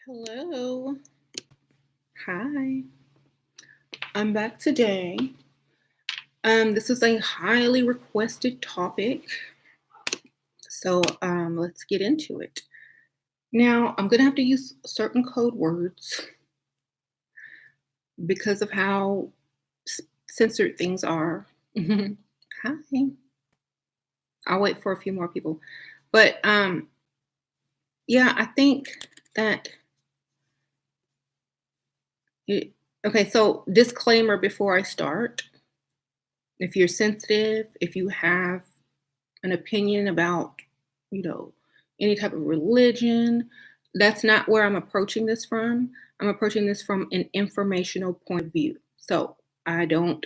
Hello. Hi. I'm back today. This is a highly requested topic, so let's get into it. Now, I'm gonna have to use certain code words because of how censored things are. Hi. I'll wait for a few more people, but yeah, I think that. It, okay, so disclaimer before I start: if you're sensitive, if you have an opinion about, you know, any type of religion. That's not where I'm approaching this from. I'm approaching this from an informational point of view. So I don't,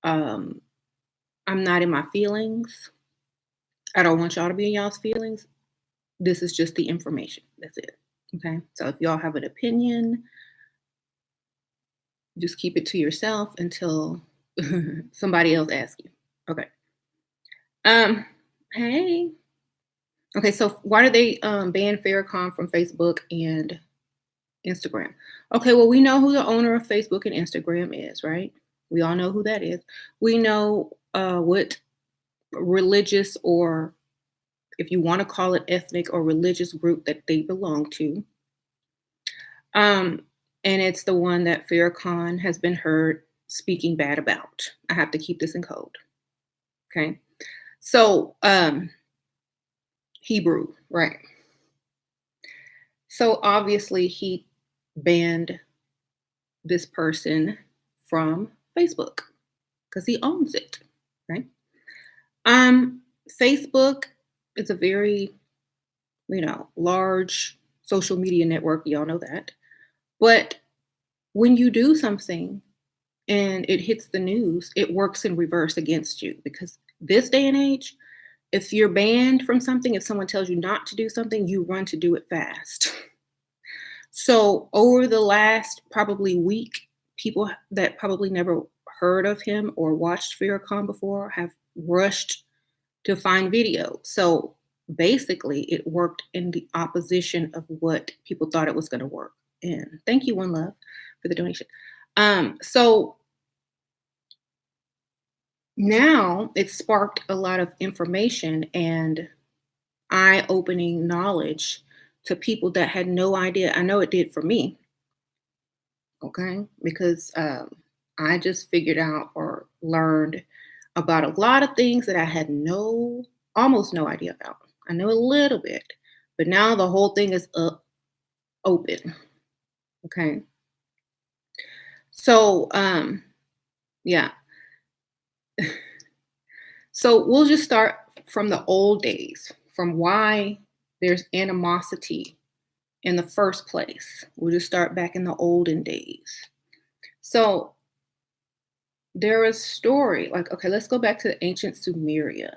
um, I'm not in my feelings. I don't want y'all to be in y'all's feelings. This is just the information. That's it. Okay. So if y'all have an opinion, just keep it to yourself until somebody else asks you. Okay. Um, hey. Okay, so why did they ban Farrakhan from Facebook and Instagram? Okay, well, we know who the owner of Facebook and Instagram is, right? We all know who that is. We know what religious, or if you want to call it ethnic or religious group that they belong to. Um, and it's the one that Farrakhan has been heard speaking bad about. I have to keep this in code. Okay. So, Hebrew, right? So obviously he banned this person from Facebook because he owns it, right? Um, Facebook is a very, large social media network. Y'all know that. But when you do something and it hits the news, it works in reverse against you because this day and age, if you're banned from something, if someone tells you not to do something, you run to do it fast. So over the last probably week, people that probably never heard of him or watched Farrakhan before have rushed to find video. So basically, it worked in the opposition of what people thought it was going to work. And thank you, One Love, for the donation. So now it sparked a lot of information and eye-opening knowledge to people that had no idea. I know it did for me. Okay, because I just figured out or learned about a lot of things that I had almost no idea about. I know a little bit, but now the whole thing is open. Okay, so yeah, so we'll just start from the old days, from why there's animosity in the first place. We'll just start back in the olden days. So there is story, like, okay, let's go back to the ancient Sumeria.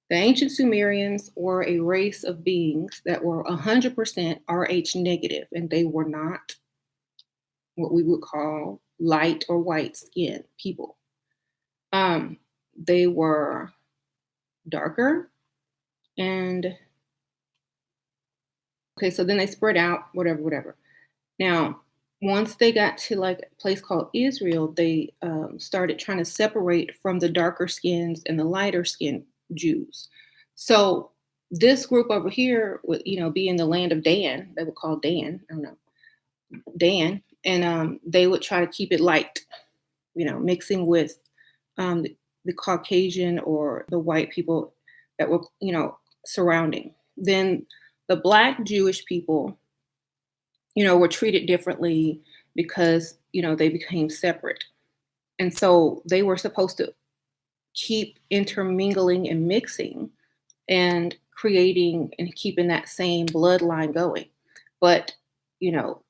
The ancient Sumerians were a race of beings that were 100% Rh negative, and they were not what we would call light or white skinned people. Um, they were darker, and okay, so then they spread out, whatever. Now, once they got to like a place called Israel, they started trying to separate from the darker skins and the lighter skinned Jews. So this group over here would, be in the land of Dan. They would call Dan. I don't know, Dan, and they would try to keep it light, mixing with the Caucasian or the white people that were, surrounding. Then the Black Jewish people, were treated differently because, they became separate. And so they were supposed to keep intermingling and mixing and creating and keeping that same bloodline going. But, you know,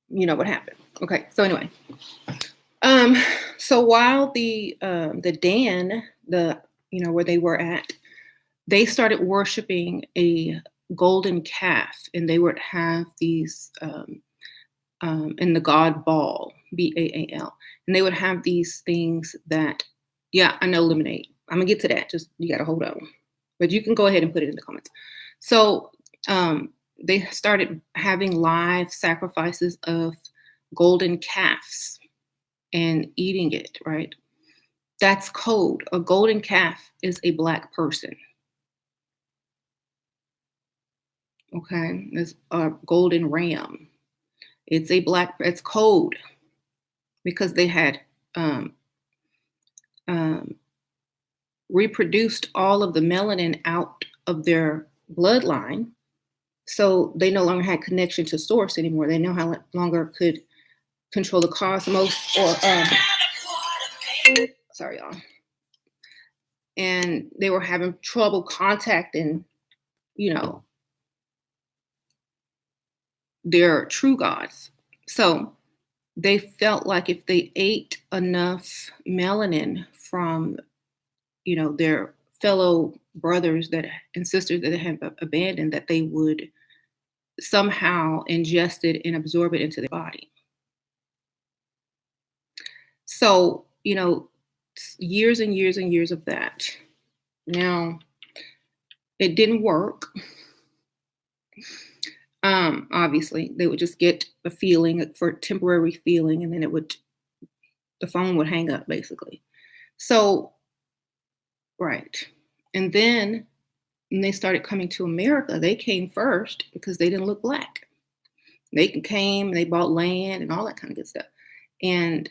what happened. Okay, so anyway. Um, so while the Dan, where they were at, they started worshiping a golden calf, and they would have these in the god Baal, Baal, and they would have these things that, yeah, I know, lemonade. I'm gonna get to that. Just you gotta hold on, but you can go ahead and put it in the comments. So they started having live sacrifices of golden calves and eating it, right? That's code. A golden calf is a black person. Okay. It's a golden ram. It's code because they had um, um, reproduced all of the melanin out of their bloodline. So they no longer had connection to source anymore. They no longer could control the cosmos or, sorry, y'all. And they were having trouble contacting, you know, their true gods. So they felt like if they ate enough melanin from, their fellow brothers that and sisters that they had abandoned, that they would somehow ingest it and absorb it into their body. So, years and years and years of that. Now, it didn't work. Obviously, they would just get a feeling for temporary feeling, and then the phone would hang up, basically. So, right. And then when they started coming to America, they came first because they didn't look black. They came, they bought land and all that kind of good stuff. And,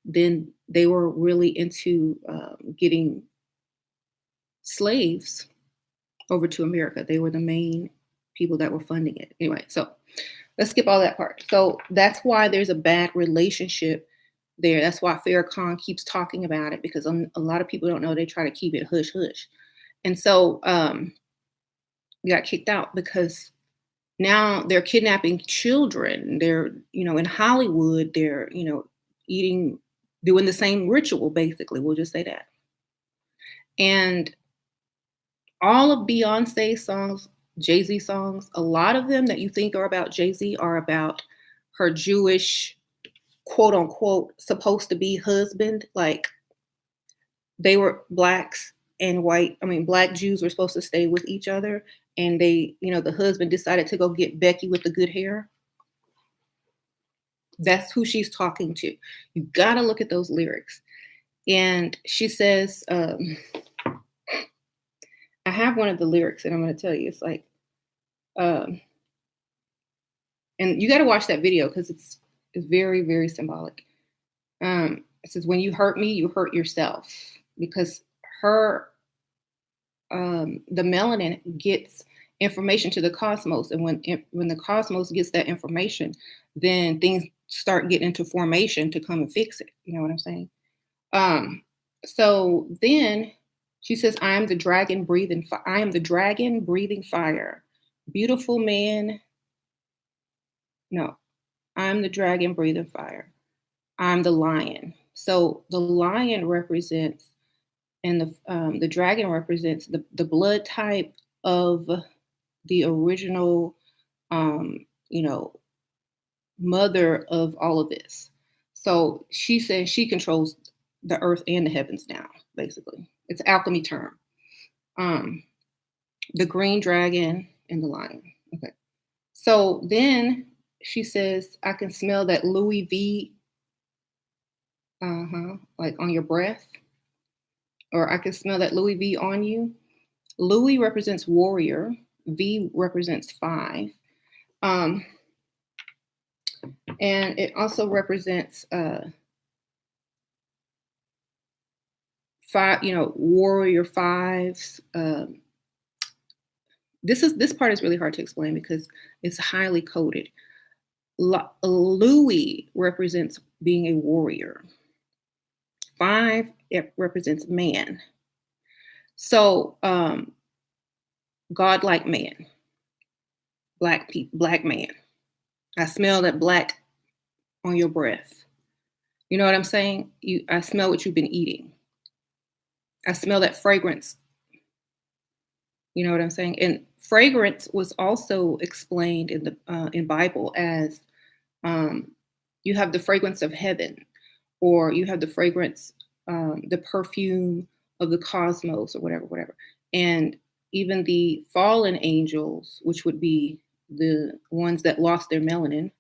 then they were really into getting slaves over to America. They were the main people that were funding it. Anyway, so let's skip all that part. So that's why there's a bad relationship there. That's why Farrakhan keeps talking about it, because a lot of people don't know. They try to keep it hush hush. And so we got kicked out because now they're kidnapping children. They're, in Hollywood, they're, doing the same ritual, basically. We'll just say that. And all of Beyonce's songs, Jay-Z songs, a lot of them that you think are about Jay-Z are about her Jewish, quote unquote, supposed to be husband. Like, they were blacks and black Jews were supposed to stay with each other. And they, the husband decided to go get Becky with the good hair. That's who she's talking to. You got to look at those lyrics. And she says, I have one of the lyrics that I'm going to tell you. It's like, and you got to watch that video because it's very, very symbolic. It says, when you hurt me, you hurt yourself, because the melanin gets information to the cosmos. And when the cosmos gets that information, then things start getting into formation to come and fix it. You know what I'm saying? So then she says, I am the dragon breathing fire. Beautiful man. No, I'm the dragon breathing fire. I'm the lion. So the lion represents, and the dragon represents the blood type of the original, mother of all of this. So she says she controls the earth and the heavens now, basically. It's an alchemy term. The green dragon and the lion. Okay. So then she says, I can smell that Louis V, like on your breath, or I can smell that Louis V on you. Louis represents warrior. V represents 5. And it also represents 5, warrior 5s. This part is really hard to explain because it's highly coded. Louis represents being a warrior. 5, it represents man. So godlike man, black man. I smell that black on your breath. You know what I'm saying? I smell what you've been eating. I smell that fragrance. You know what I'm saying? And fragrance was also explained in the in Bible as you have the fragrance of heaven, or you have the fragrance, the perfume of the cosmos, or whatever. And even the fallen angels, which would be the ones that lost their melanin.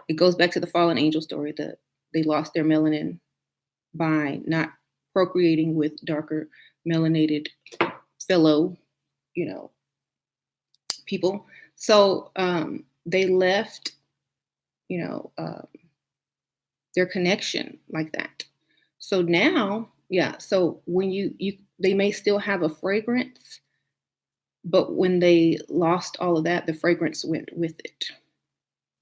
It goes back to the fallen angel story that they lost their melanin by not procreating with darker melanated fellow, you know, people. So they left, you know, their connection like that. So now, yeah. So when they may still have a fragrance, but when they lost all of that, the fragrance went with it.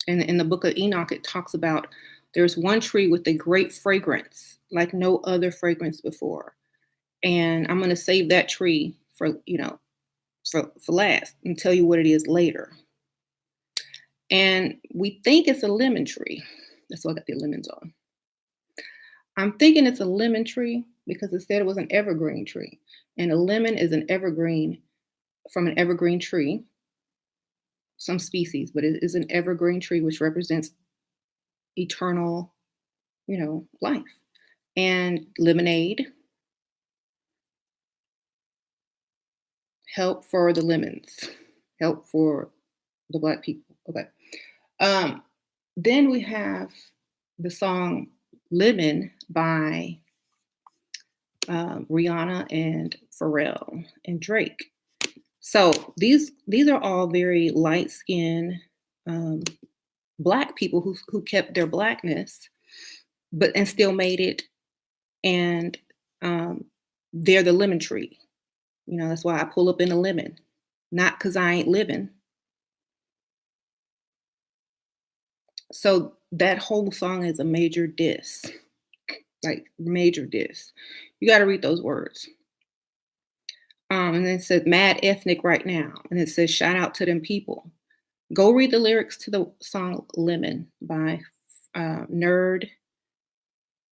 And in the book of Enoch, it talks about there's one tree with a great fragrance, like no other fragrance before. And I'm going to save that tree for, for last and tell you what it is later. And we think it's a lemon tree. That's why I got the lemons on. I'm thinking it's a lemon tree because it said it was an evergreen tree. And a lemon is an evergreen from an evergreen tree, some species, but it is an evergreen tree, which represents eternal, life. And lemonade, help for the lemons, help for the Black people. Okay. Um, then we have the song Lemon by Rihanna and Pharrell and Drake. So these are all very light skinned Black people who kept their Blackness, and still made it. And they're the lemon tree. That's why I pull up in a lemon, not because I ain't living. So that whole song is a major diss, like major diss. You got to read those words. And then it says mad ethnic right now. And it says shout out to them people. Go read the lyrics to the song Lemon by Nerd,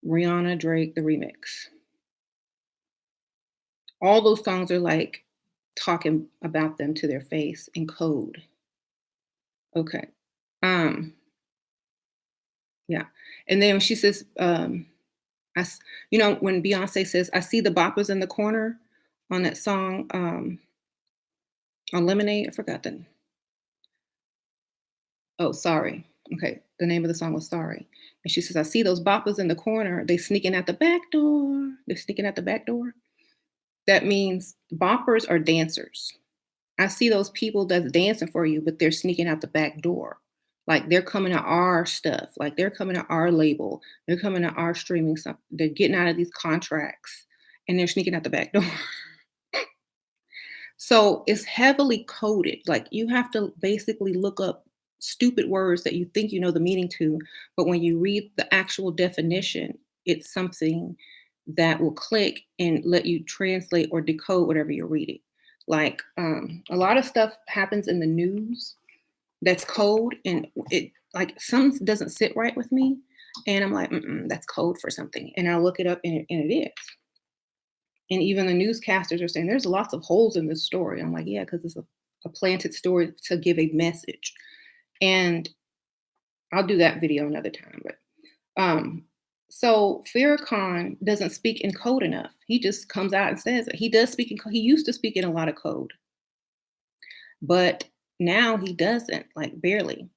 Rihanna, Drake, the remix. All those songs are like talking about them to their face in code. Okay. Yeah. And then when she says, when Beyonce says, I see the boppers in the corner on that song, on Lemonade, I forgot the, oh, sorry. Okay. The name of the song was Sorry. And she says, I see those boppers in the corner. They sneaking out the back door. They're sneaking out the back door. That means boppers are dancers. I see those people that's dancing for you, but they're sneaking out the back door. Like they're coming to our stuff. Like they're coming to our label. They're coming to our streaming stuff. They're getting out of these contracts and they're sneaking out the back door. So it's heavily coded. Like you have to basically look up stupid words that you think you know the meaning to, but when you read the actual definition, it's something that will click and let you translate or decode whatever you're reading. Like a lot of stuff happens in the news that's code, and it like some doesn't sit right with me, and I'm like, that's code for something, and I'll look it up, and it is. And even the newscasters are saying there's lots of holes in this story. I'm like, yeah, because it's a planted story to give a message. And I'll do that video another time. But so Farrakhan doesn't speak in code enough. He just comes out and says it. He does speak in code. He used to speak in a lot of code, but now he doesn't, like barely.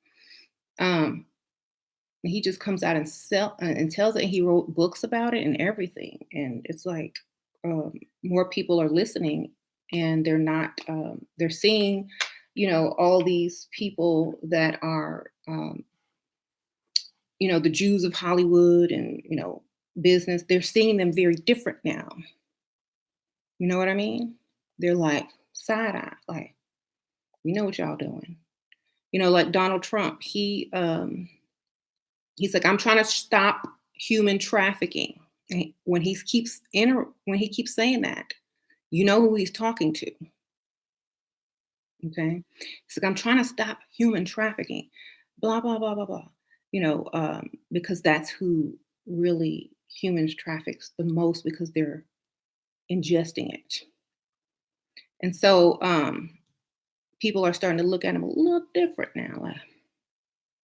He just comes out and tells it. And he wrote books about it and everything. And it's like more people are listening, and they're not. They're seeing, all these people that are, the Jews of Hollywood and business. They're seeing them very different now. You know what I mean? They're like side eye, like, you know what y'all doing. Like Donald Trump, he's like, I'm trying to stop human trafficking. And when he keeps saying that, you know who he's talking to. Okay. He's like, I'm trying to stop human trafficking, blah, blah, blah, blah, blah. Because that's who really humans traffics the most, because they're ingesting it. And so people are starting to look at him a little different now. Like,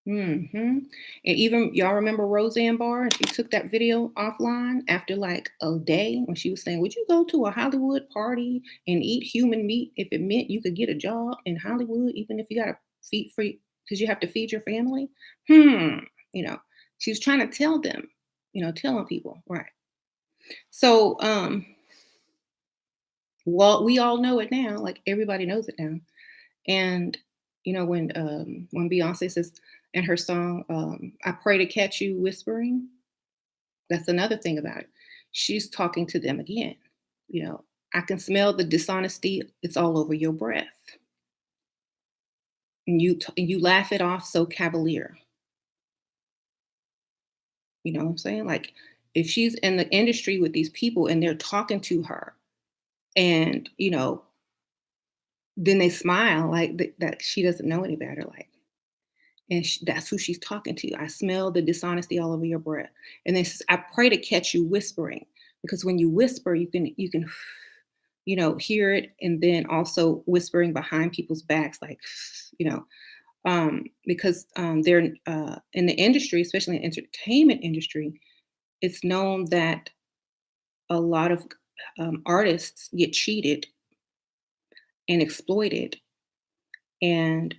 and even y'all remember Roseanne Barr? She took that video offline after like a day when she was saying, would you go to a Hollywood party and eat human meat if it meant you could get a job in Hollywood, even if you got to feed for because you have to feed your family. Hmm, you know, she was trying to tell them, telling people, right? So, well, we all know it now. Like everybody knows it now. And when Beyonce says in her song, "I pray to catch you whispering," that's another thing about it. She's talking to them again. I can smell the dishonesty. It's all over your breath, and you laugh it off so cavalier. You know what I'm saying? Like if she's in the industry with these people and they're talking to her, and then they smile like that she doesn't know any better. Like, and that's who she's talking to. I smell the dishonesty all over your breath. And then I pray to catch you whispering, because when you whisper, you can hear it, and then also whispering behind people's backs, like, because they're in the industry, especially in the entertainment industry, it's known that a lot of artists get cheated and exploited, and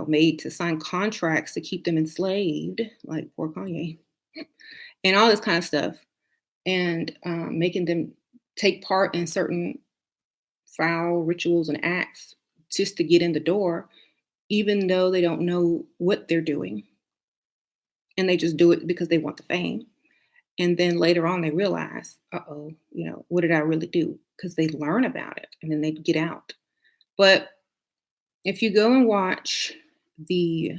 made to sign contracts to keep them enslaved, like poor Kanye, and all this kind of stuff, and making them take part in certain foul rituals and acts just to get in the door, even though they don't know what they're doing, and they just do it because they want the fame. And then later on, they realize, uh-oh, what did I really do? Because they learn about it and then they get out. But if you go and watch the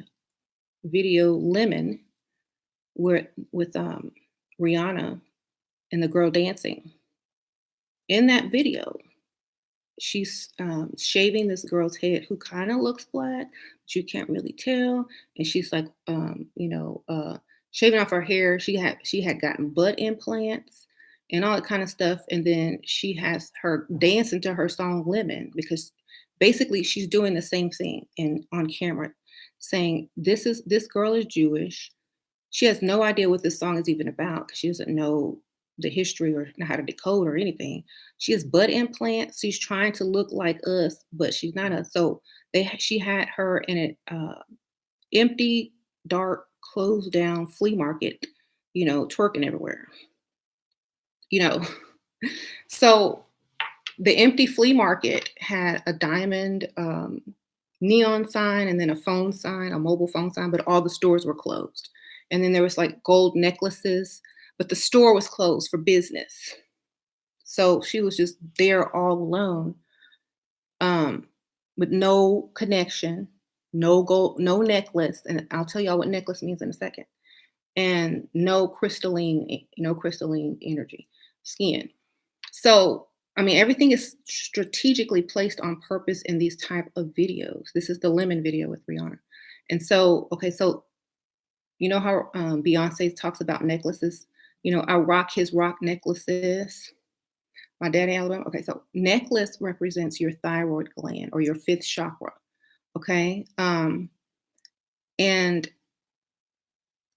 video Lemon, where with Rihanna and the girl dancing, in that video, she's shaving this girl's head who kind of looks black, but you can't really tell. And she's like, shaving off her hair. She had gotten butt implants and all that kind of stuff. And then she has her dancing to her song Lemon, because basically she's doing the same thing and on camera, saying this girl is Jewish. She has no idea what this song is even about because she doesn't know the history or know how to decode or anything. She has butt implants. She's trying to look like us, but she's not us. So she had her in an empty, dark, closed down flea market, twerking everywhere. You know, so the empty flea market had a diamond neon sign, and then a phone sign, a mobile phone sign, but all the stores were closed. And then there was like gold necklaces, but the store was closed for business. So she was just there all alone, um, with no connection, no gold, no necklace. And I'll tell y'all what necklace means in a second. And no crystalline energy, skin. So, I mean, everything is strategically placed on purpose in these type of videos. This is the Lemon video with Rihanna. And so, okay, so you know how Beyonce talks about necklaces? I rock his rock necklaces. My daddy Alabama. Okay, so necklace represents your thyroid gland or your fifth chakra. Okay. And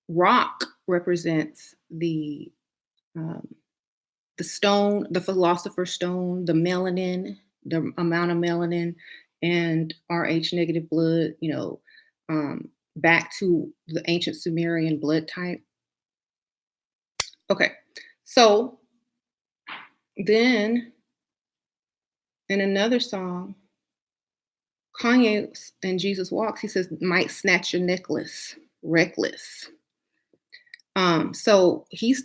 rock represents um, the stone, the philosopher's stone, the melanin, the amount of melanin and Rh negative blood, back to the ancient Sumerian blood type. Okay, so then in another song, Kanye and Jesus Walks, he says, might snatch your necklace, reckless. So he's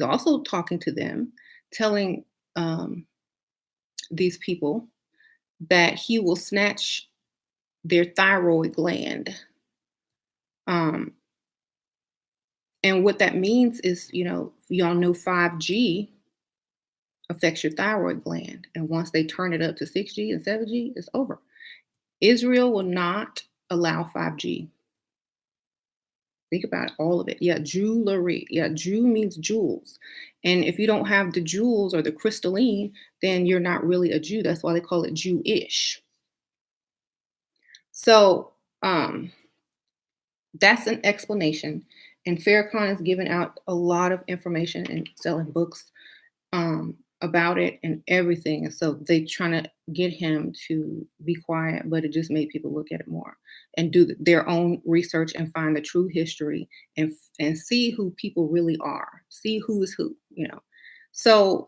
also talking to them, telling these people that he will snatch their thyroid gland. And what that means is, y'all know 5G affects your thyroid gland. And once they turn it up to 6G and 7G, it's over. Israel will not allow 5G. Think about it, all of it. Yeah, jewelry. Yeah, Jew means jewels. And if you don't have the jewels or the crystalline, then you're not really a Jew. That's why they call it Jewish. So that's an explanation. And Farrakhan has given out a lot of information and selling books about it and everything. And so they trying to get him to be quiet, but it just made people look at it more and do their own research and find the true history and see who people really are, see who is who, you know. So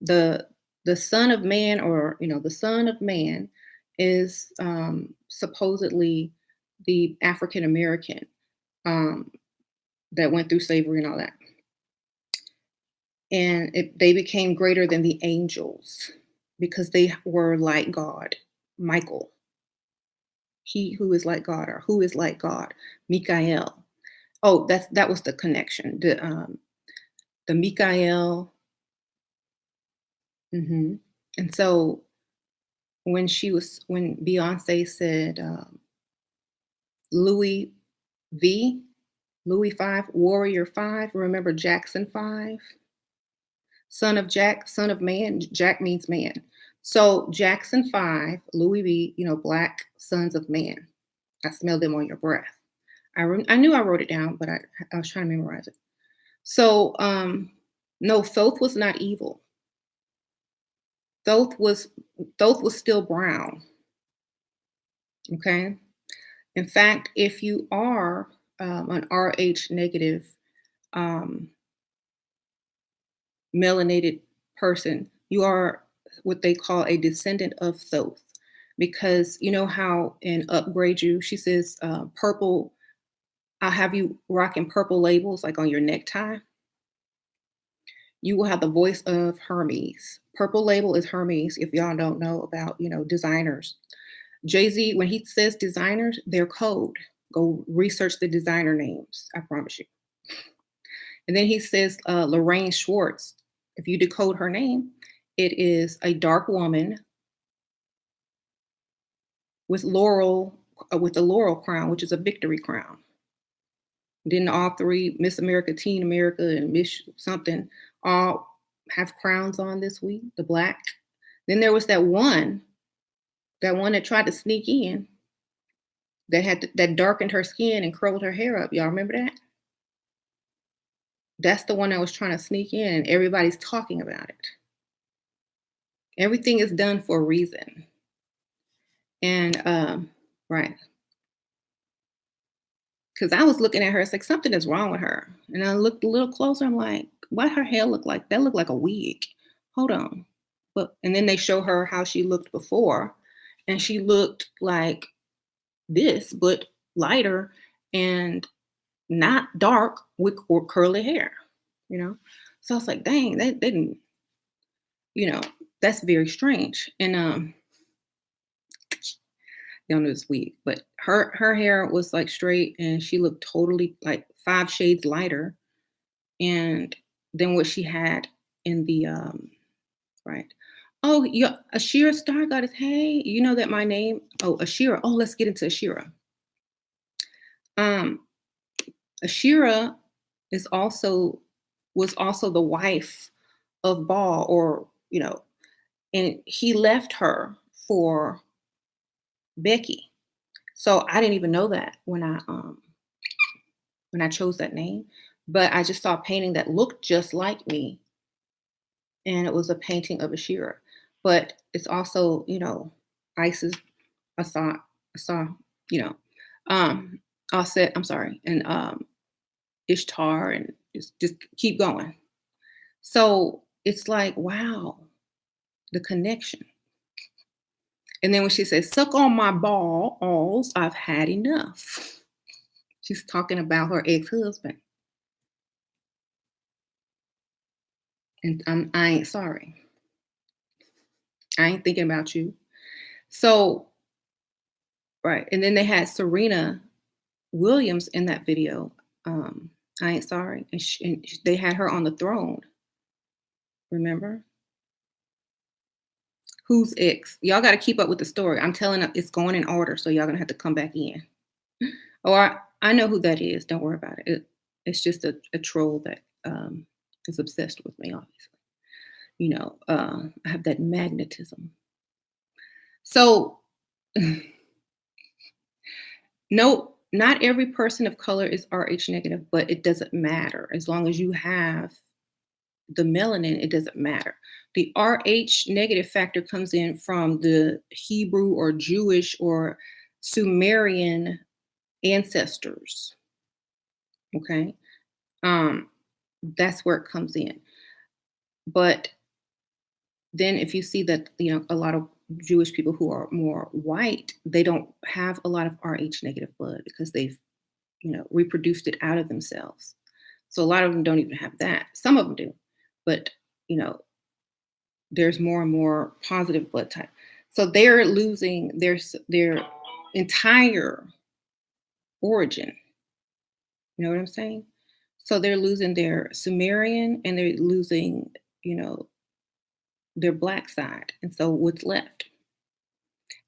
the the Son of Man, or the Son of Man, is supposedly the African American um, that went through slavery and all that, and they became greater than the angels because they were like God. Michael, he who is like God, or who is like God. Mikael. Oh, that was the connection. The Mikael. And so when Beyonce said Louis V, Louis Five, Warrior Five. Remember Jackson Five, son of Jack, son of man. Jack means man. So Jackson Five, Louis V. Black sons of man. I smell them on your breath. I knew I wrote it down, but I was trying to memorize it. So no, Thoth was not evil. Thoth was still brown. Okay. In fact, if you are an Rh negative um, melanated person, you are what they call a descendant of Thoth. Because you know how in Upgrade You, she says, purple, I'll have you rocking purple labels like on your necktie. You will have the voice of Hermes. Purple label is Hermes, if y'all don't know about, designers. Jay-Z, when he says designers, they're code. Go research the designer names, I promise you. And then he says Lorraine Schwartz. If you decode her name, it is a dark woman with with a laurel crown, which is a victory crown. Then all three, Miss America, Teen America, and Miss something, all have crowns on this week, the black. Then there was that one that tried to sneak in, that darkened her skin and curled her hair up. Y'all remember that? That's the one that was trying to sneak in, and everybody's talking about it. Everything is done for a reason. And right. Because I was looking at her, it's like something is wrong with her. And I looked a little closer, I'm like, what her hair look like? That looked like a wig. Hold on. And then they show her how she looked before, and she looked like this, but lighter and not dark with curly hair, So I was like, dang, that didn't, that's very strange. And you know, it's weird, but her hair was like straight, and she looked totally like 5 shades lighter, and than what she had in the right. Oh, yeah, Ashira Star Goddess. Hey, you know that my name? Oh, Ashira. Oh, let's get into Ashira. Um, Ashira is also was also the wife of Baal, or and he left her for Becky. So I didn't even know that when I chose that name, but I just saw a painting that looked just like me, and it was a painting of Ashira. But it's also, Isis, I saw, you know, um, Offset. I'm sorry, and Ishtar, and just keep going. So it's like, wow, the connection. And then when she says, "Suck on my balls, I've had enough." She's talking about her ex-husband, and I ain't sorry. I ain't thinking about you. So, right. And then they had Serena Williams in that video. I ain't sorry. And they had her on the throne. Remember? Who's ex? Y'all got to keep up with the story. I'm telling you, it's going in order. So y'all going to have to come back in. Or I know who that is. Don't worry about it. It's just a troll that is obsessed with me, obviously. I have that magnetism. So, no, not every person of color is Rh negative, but it doesn't matter as long as you have the melanin, it doesn't matter. The Rh negative factor comes in from the Hebrew or Jewish or Sumerian ancestors. Okay. Um, that's where it comes in. But then if you see that, a lot of Jewish people who are more white, they don't have a lot of Rh negative blood because they've, reproduced it out of themselves. So a lot of them don't even have that. Some of them do, but you know, there's more and more positive blood type. So they're losing their entire origin. You know what I'm saying? So they're losing their Sumerian and they're losing, you know, their black side. And so what's left?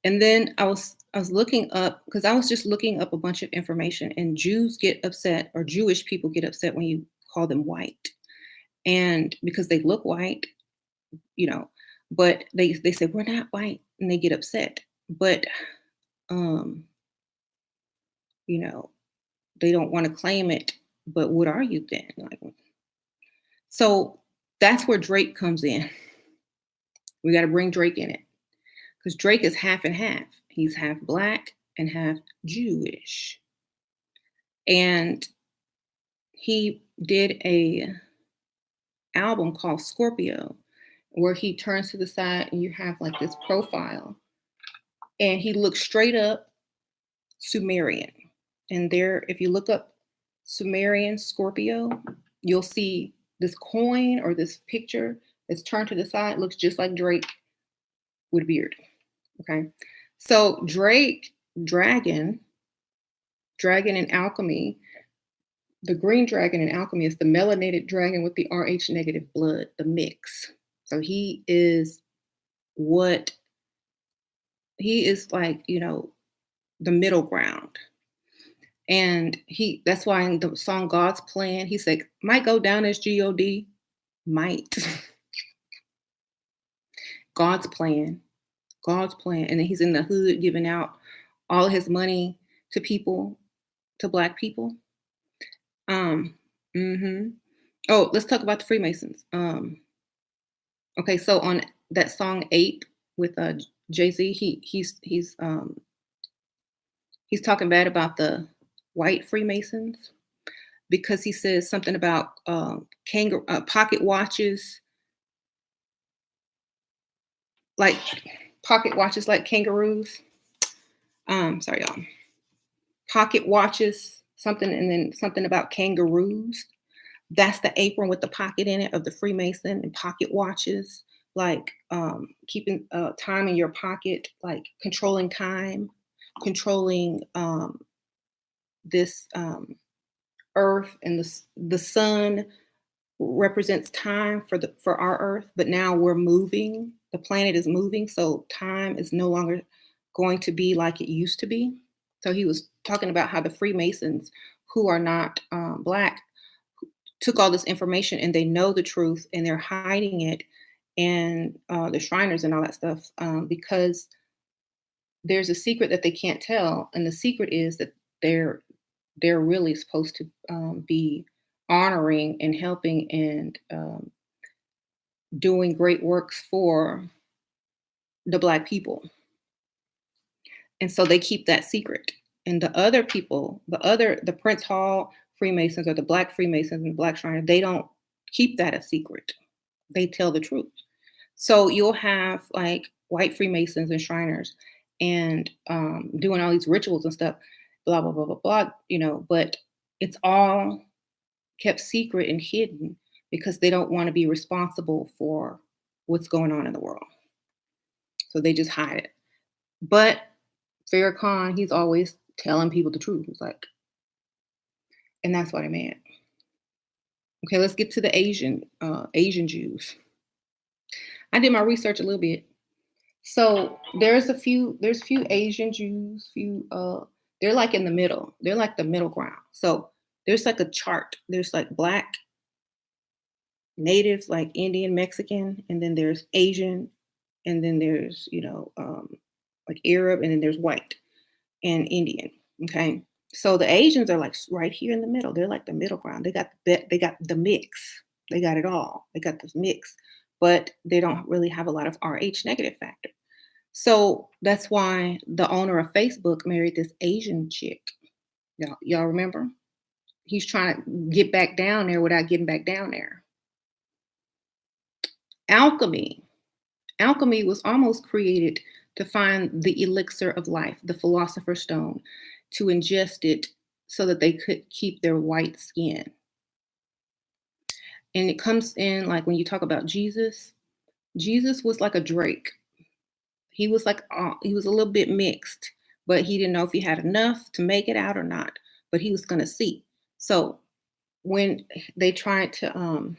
And then I was looking up because I was just looking up a bunch of information, and Jews get upset, or Jewish people get upset when you call them white. And because they look white, you know, but they say we're not white and they get upset. But um, you know, they don't want to claim it. But what are you then? Like, so that's where Drake comes in. We got to bring Drake in it because Drake is half and half. He's half black and half Jewish. And he did a album called Scorpio where he turns to the side and you have like this profile and he looks straight up Sumerian. And there, if you look up Sumerian Scorpio, you'll see this coin or this picture that's turned to the side, looks just like Drake with beard. Okay. So Drake, dragon in alchemy, the green dragon in alchemy is the melanated dragon with the Rh negative blood, the mix. So what he is like, the middle ground. And that's why in the song God's Plan, he said, might go down as God, might. God's plan. God's plan. And then he's in the hood giving out all his money to people, to black people. hmm Oh, let's talk about the Freemasons. Okay, so on that song Ape with Jay-Z, he's talking bad about the white Freemasons because he says something about pocket watches, like pocket watches like kangaroos. Sorry, y'all. Pocket watches, something, and then something about kangaroos. That's the apron with the pocket in it of the Freemason, and pocket watches, like keeping time in your pocket, like controlling time, controlling this earth, and the sun represents time for our earth, but now we're moving. The planet is moving, so time is no longer going to be like it used to be. So he was talking about how the Freemasons, who are not black, took all this information and they know the truth and they're hiding it, and the Shriners and all that stuff, because there's a secret that they can't tell, and the secret is that they're really supposed to be honoring and helping and doing great works for the black people. And so they keep that secret. And the other people, the Prince Hall Freemasons or the Black Freemasons and the Black Shriners, they don't keep that a secret. They tell the truth. So you'll have like white Freemasons and Shriners and doing all these rituals and stuff, blah, blah, blah, blah, blah, but it's all kept secret and hidden because they don't want to be responsible for what's going on in the world. So they just hide it. But Farrakhan, he's always telling people the truth. It's like, and that's what I meant. Okay, let's get to the Asian Jews. I did my research a little bit. So there's a few Asian Jews, they're like in the middle. They're like the middle ground. So there's like a chart. There's like black, natives like Indian, Mexican, and then there's Asian, and then there's, like Arab, and then there's white and Indian. Okay. So the Asians are like right here in the middle. They're like the middle ground. They got the mix. They got it all. They got this mix, but they don't really have a lot of Rh negative factor. So that's why the owner of Facebook married this Asian chick. Y'all remember? He's trying to get back down there without getting back down there. Alchemy. Alchemy was almost created to find the elixir of life, the philosopher's stone, to ingest it so that they could keep their white skin. And it comes in like when you talk about Jesus, Jesus was like a Drake. He was like he was a little bit mixed, but he didn't know if he had enough to make it out or not. But he was going to see. So when they tried to,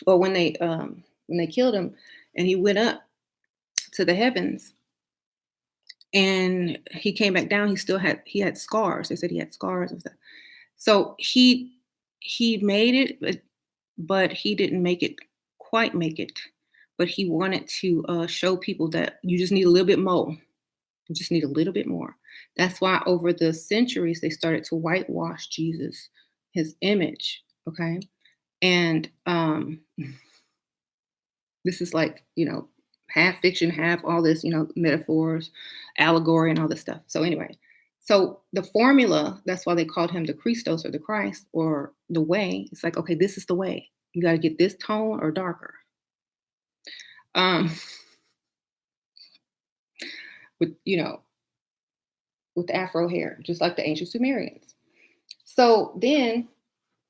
or when they killed him, and he went up to the heavens, and he came back down, he had scars. They said he had scars and stuff. So he made it, but he didn't quite make it. But he wanted to show people that you just need a little bit more. You just need a little bit more. That's why over the centuries they started to whitewash Jesus, his image. Okay, and this is like, half fiction, half all this, metaphors, allegory, and all this stuff. So anyway, so the formula, that's why they called him the Christos or the Christ or the way. It's like, okay, this is the way. You got to get this tone or darker. With, with Afro hair, just like the ancient Sumerians. So then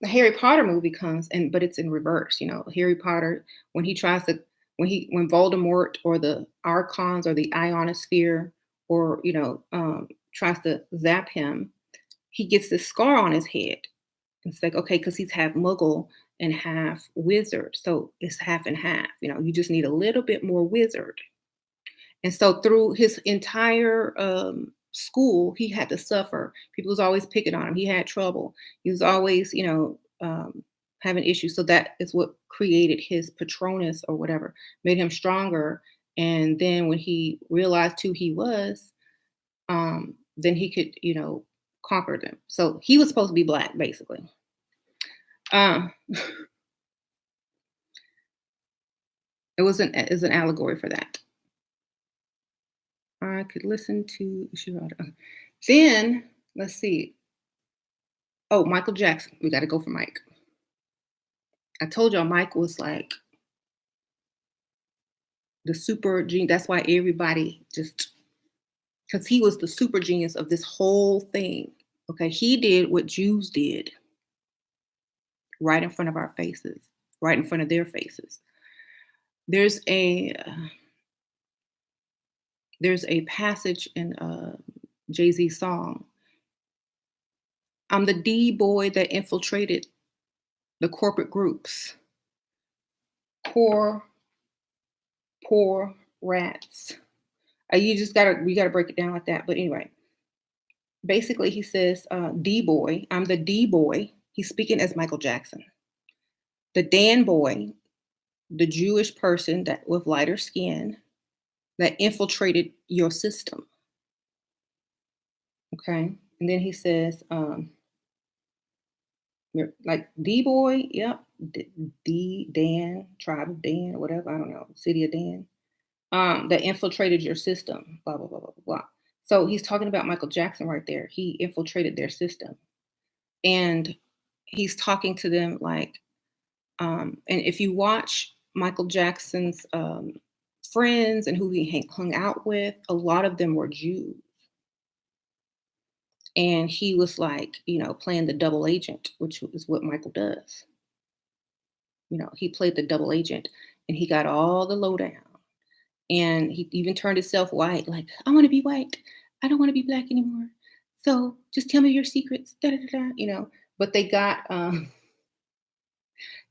the Harry Potter movie comes, but it's in reverse. Harry Potter, when when Voldemort or the archons or the ionosphere or tries to zap him, he gets this scar on his head. It's like, okay, because he's half Muggle and half wizard, so it's half and half. You just need a little bit more wizard. And so through his entire school, he had to suffer. People was always picking on him. He had trouble. He was always, having issues. So that is what created his Patronus or whatever, made him stronger. And then when he realized who he was, then he could, conquer them. So he was supposed to be black, basically. It was an allegory for that. I could listen to then let's see. Oh, Michael Jackson. We got to go for Mike. I told y'all Mike was like the super genius. That's why everybody because he was the super genius of this whole thing. Okay, he did what Jews did right in front of our faces, right in front of their faces. There's a passage in Jay-Z's song. I'm the D boy that infiltrated the corporate groups. Poor rats. We gotta break it down like that. But anyway, basically he says, D boy, I'm the D boy. He's speaking as Michael Jackson. The Dan boy, the Jewish person that with lighter skin that infiltrated your system. Okay. And then he says, like D-boy, yep, Dan, tribe of Dan, or whatever, I don't know, city of Dan, that infiltrated your system, blah, blah, blah, blah, blah. So he's talking about Michael Jackson right there. He infiltrated their system. And he's talking to them like, and if you watch Michael Jackson's friends and who he hung out with, a lot of them were Jews. And he was like, playing the double agent, which is what Michael does. He played the double agent and he got all the lowdown. And he even turned himself white, like, I want to be white. I don't want to be black anymore. So just tell me your secrets, da, da, da, da, But they got, and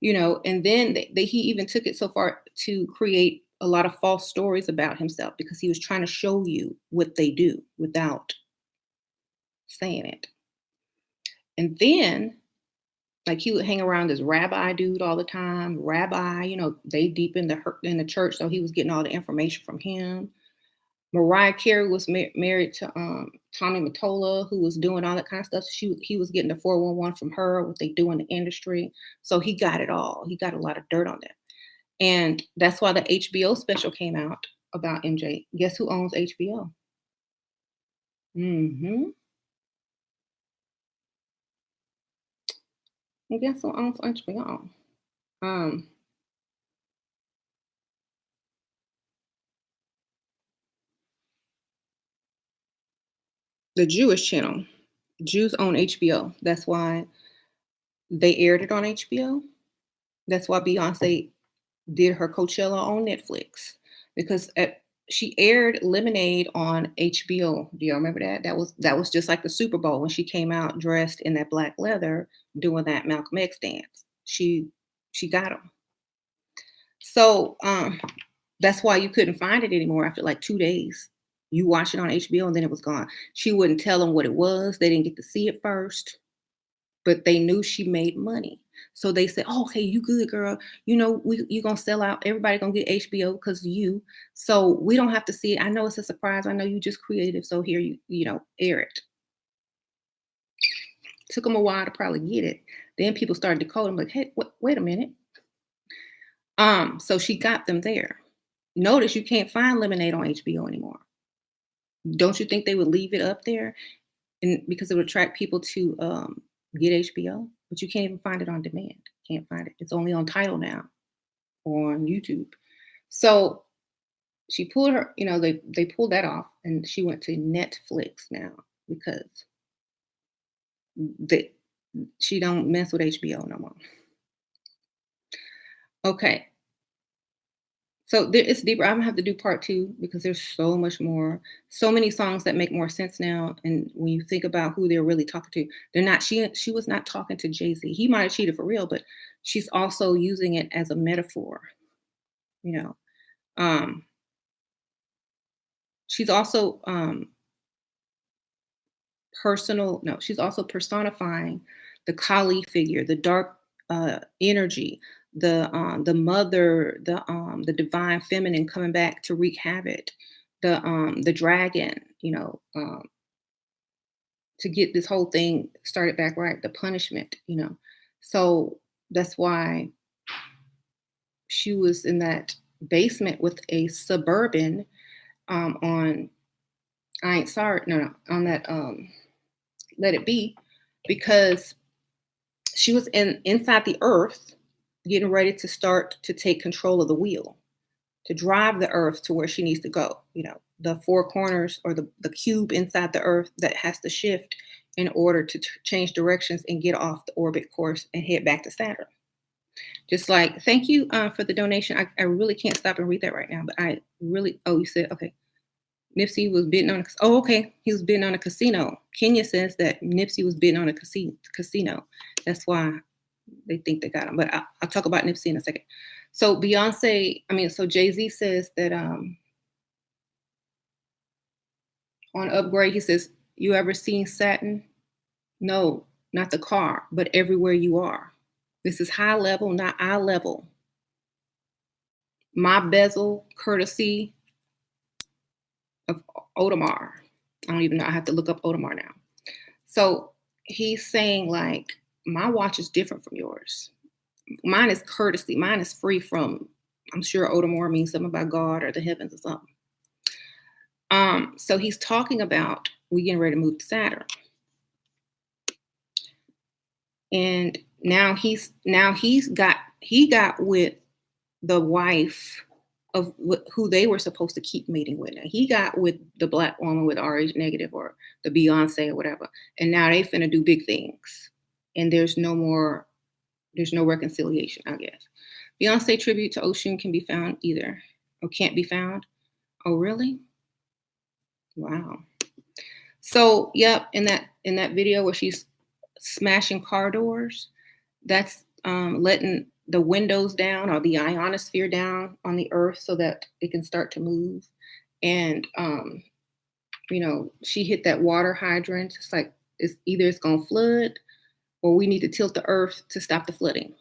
then he even took it so far to create a lot of false stories about himself because he was trying to show you what they do without saying it. And then, like, he would hang around this rabbi dude all the time. Rabbi, they deep in the church, so he was getting all the information from him. Mariah Carey was married to Tommy Mottola, who was doing all that kind of stuff. He was getting the 411 from her, what they do in the industry. So he got it all. He got a lot of dirt on them. And that's why the HBO special came out about MJ. Guess who owns HBO? Mm-hmm. And guess who owns HBO? Um, the Jewish channel. Jews own HBO. That's why they aired it on HBO. That's why Beyonce did her Coachella on Netflix because she aired Lemonade on HBO. Do you remember that? That was just like the Super Bowl when she came out dressed in that black leather doing that Malcolm X dance. She got him. So that's why you couldn't find it anymore after like 2 days. You watch it on HBO and then it was gone. She wouldn't tell them what it was. They didn't get to see it first, but they knew she made money. So they said, oh, okay, you good, girl. You know, you gonna sell out. Everybody gonna get HBO because of you. So we don't have to see it. I know it's a surprise. I know you just creative. So here air it. Took them a while to probably get it. Then people started decoding, like, hey, wait a minute. So she got them there. Notice you can't find Lemonade on HBO anymore. Don't you think they would leave it up there and because it would attract people to get HBO? But you can't even find it on demand. Can't find it. It's only on Tidal now or on YouTube. So she pulled her, they pulled that off and she went to Netflix now because they, she don't mess with HBO no more. Okay. So it's deeper. I'm gonna have to do part two because there's so much more, so many songs that make more sense now. And when you think about who they're really talking to, they're not. She was not talking to Jay-Z. He might have cheated for real, but she's also using it as a metaphor. You know, um, she's also she's also personifying the Kali figure, the dark energy, the mother, the divine feminine coming back to wreak havoc, the dragon, to get this whole thing started back right, the punishment. So that's why she was in that basement with a suburban on I ain't sorry, no, on that let it be, because she was inside the earth getting ready to start to take control of the wheel to drive the earth to where she needs to go, the four corners or the cube inside the earth that has to shift in order to change directions and get off the orbit course and head back to Saturn. Just like, thank you for the donation. I really can't stop and read that right now, but I really, oh, you said, okay. Nipsey was bidding on okay. He was bidding on a casino. Kenya says that Nipsey was bidding on a casino. That's why they think they got him. But I'll talk about Nipsey in a second. So Jay-Z says that on Upgrade, he says, you ever seen Satin? No, not the car, but everywhere you are. This is high level, not eye level. My bezel, courtesy of Audemars. I don't even know. I have to look up Audemars now. So he's saying, like, my watch is different from yours. Mine is courtesy. Mine is free from, I'm sure Audemars means something about God or the heavens or something. So he's talking about we getting ready to move to Saturn. And now he got with the wife of who they were supposed to keep meeting with. Now, he got with the black woman with RH negative or the Beyonce or whatever. And now they finna do big things. And there's no reconciliation, I guess. Beyonce tribute to Ocean can be found either or can't be found. Oh, really? Wow. So, yep, in that video where she's smashing car doors, that's letting the windows down or the ionosphere down on the earth so that it can start to move. And she hit that water hydrant. It's like it's gonna flood or we need to tilt the earth to stop the flooding.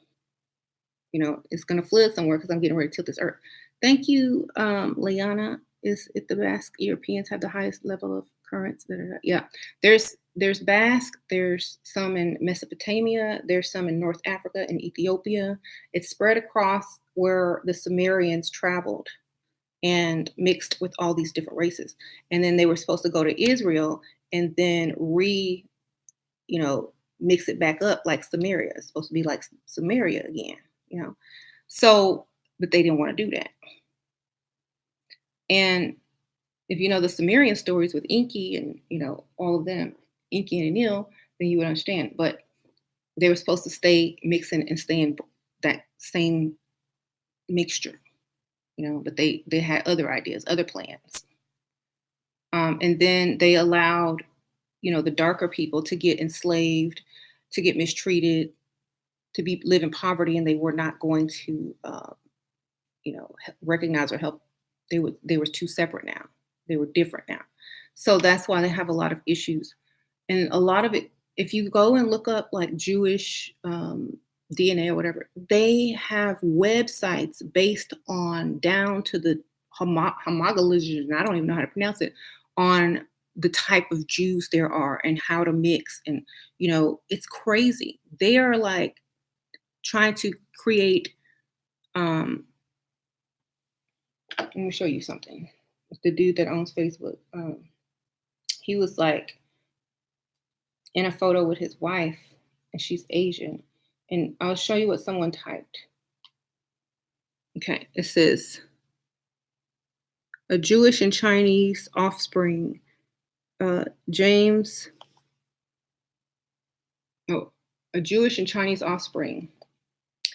It's gonna flood somewhere because I'm getting ready to tilt this earth. Thank you, Liana. Is it the Basque Europeans have the highest level of currents? Da, da, da. Yeah, there's Basque. There's some in Mesopotamia. There's some in North Africa and Ethiopia. It's spread across where the Sumerians traveled and mixed with all these different races. And then they were supposed to go to Israel and then you know, mix it back up like Samaria. It's supposed to be like Samaria again, you know. So, but they didn't want to do that. And if you know the Sumerian stories with Enki and you know all of them, Enki and Enil, then you would understand. But they were supposed to stay mixing and stay in that same mixture, you know. But they had other ideas, other plans, and then they allowed, you know, the darker people to get enslaved, to get mistreated, to be live in poverty, and they were not going to, you know, recognize or help. They were too separate now. They were different now. So that's why they have a lot of issues. And a lot of it, if you go and look up like Jewish DNA or whatever, they have websites based on down to the homologation, I don't even know how to pronounce it, on the type of Jews there are and how to mix. And, you know, it's crazy. They are like trying to create, let me show you something. The dude that owns Facebook, he was like in a photo with his wife, and she's Asian. And I'll show you what someone typed. Okay, it says a Jewish and Chinese offspring. James, oh, a Jewish and Chinese offspring.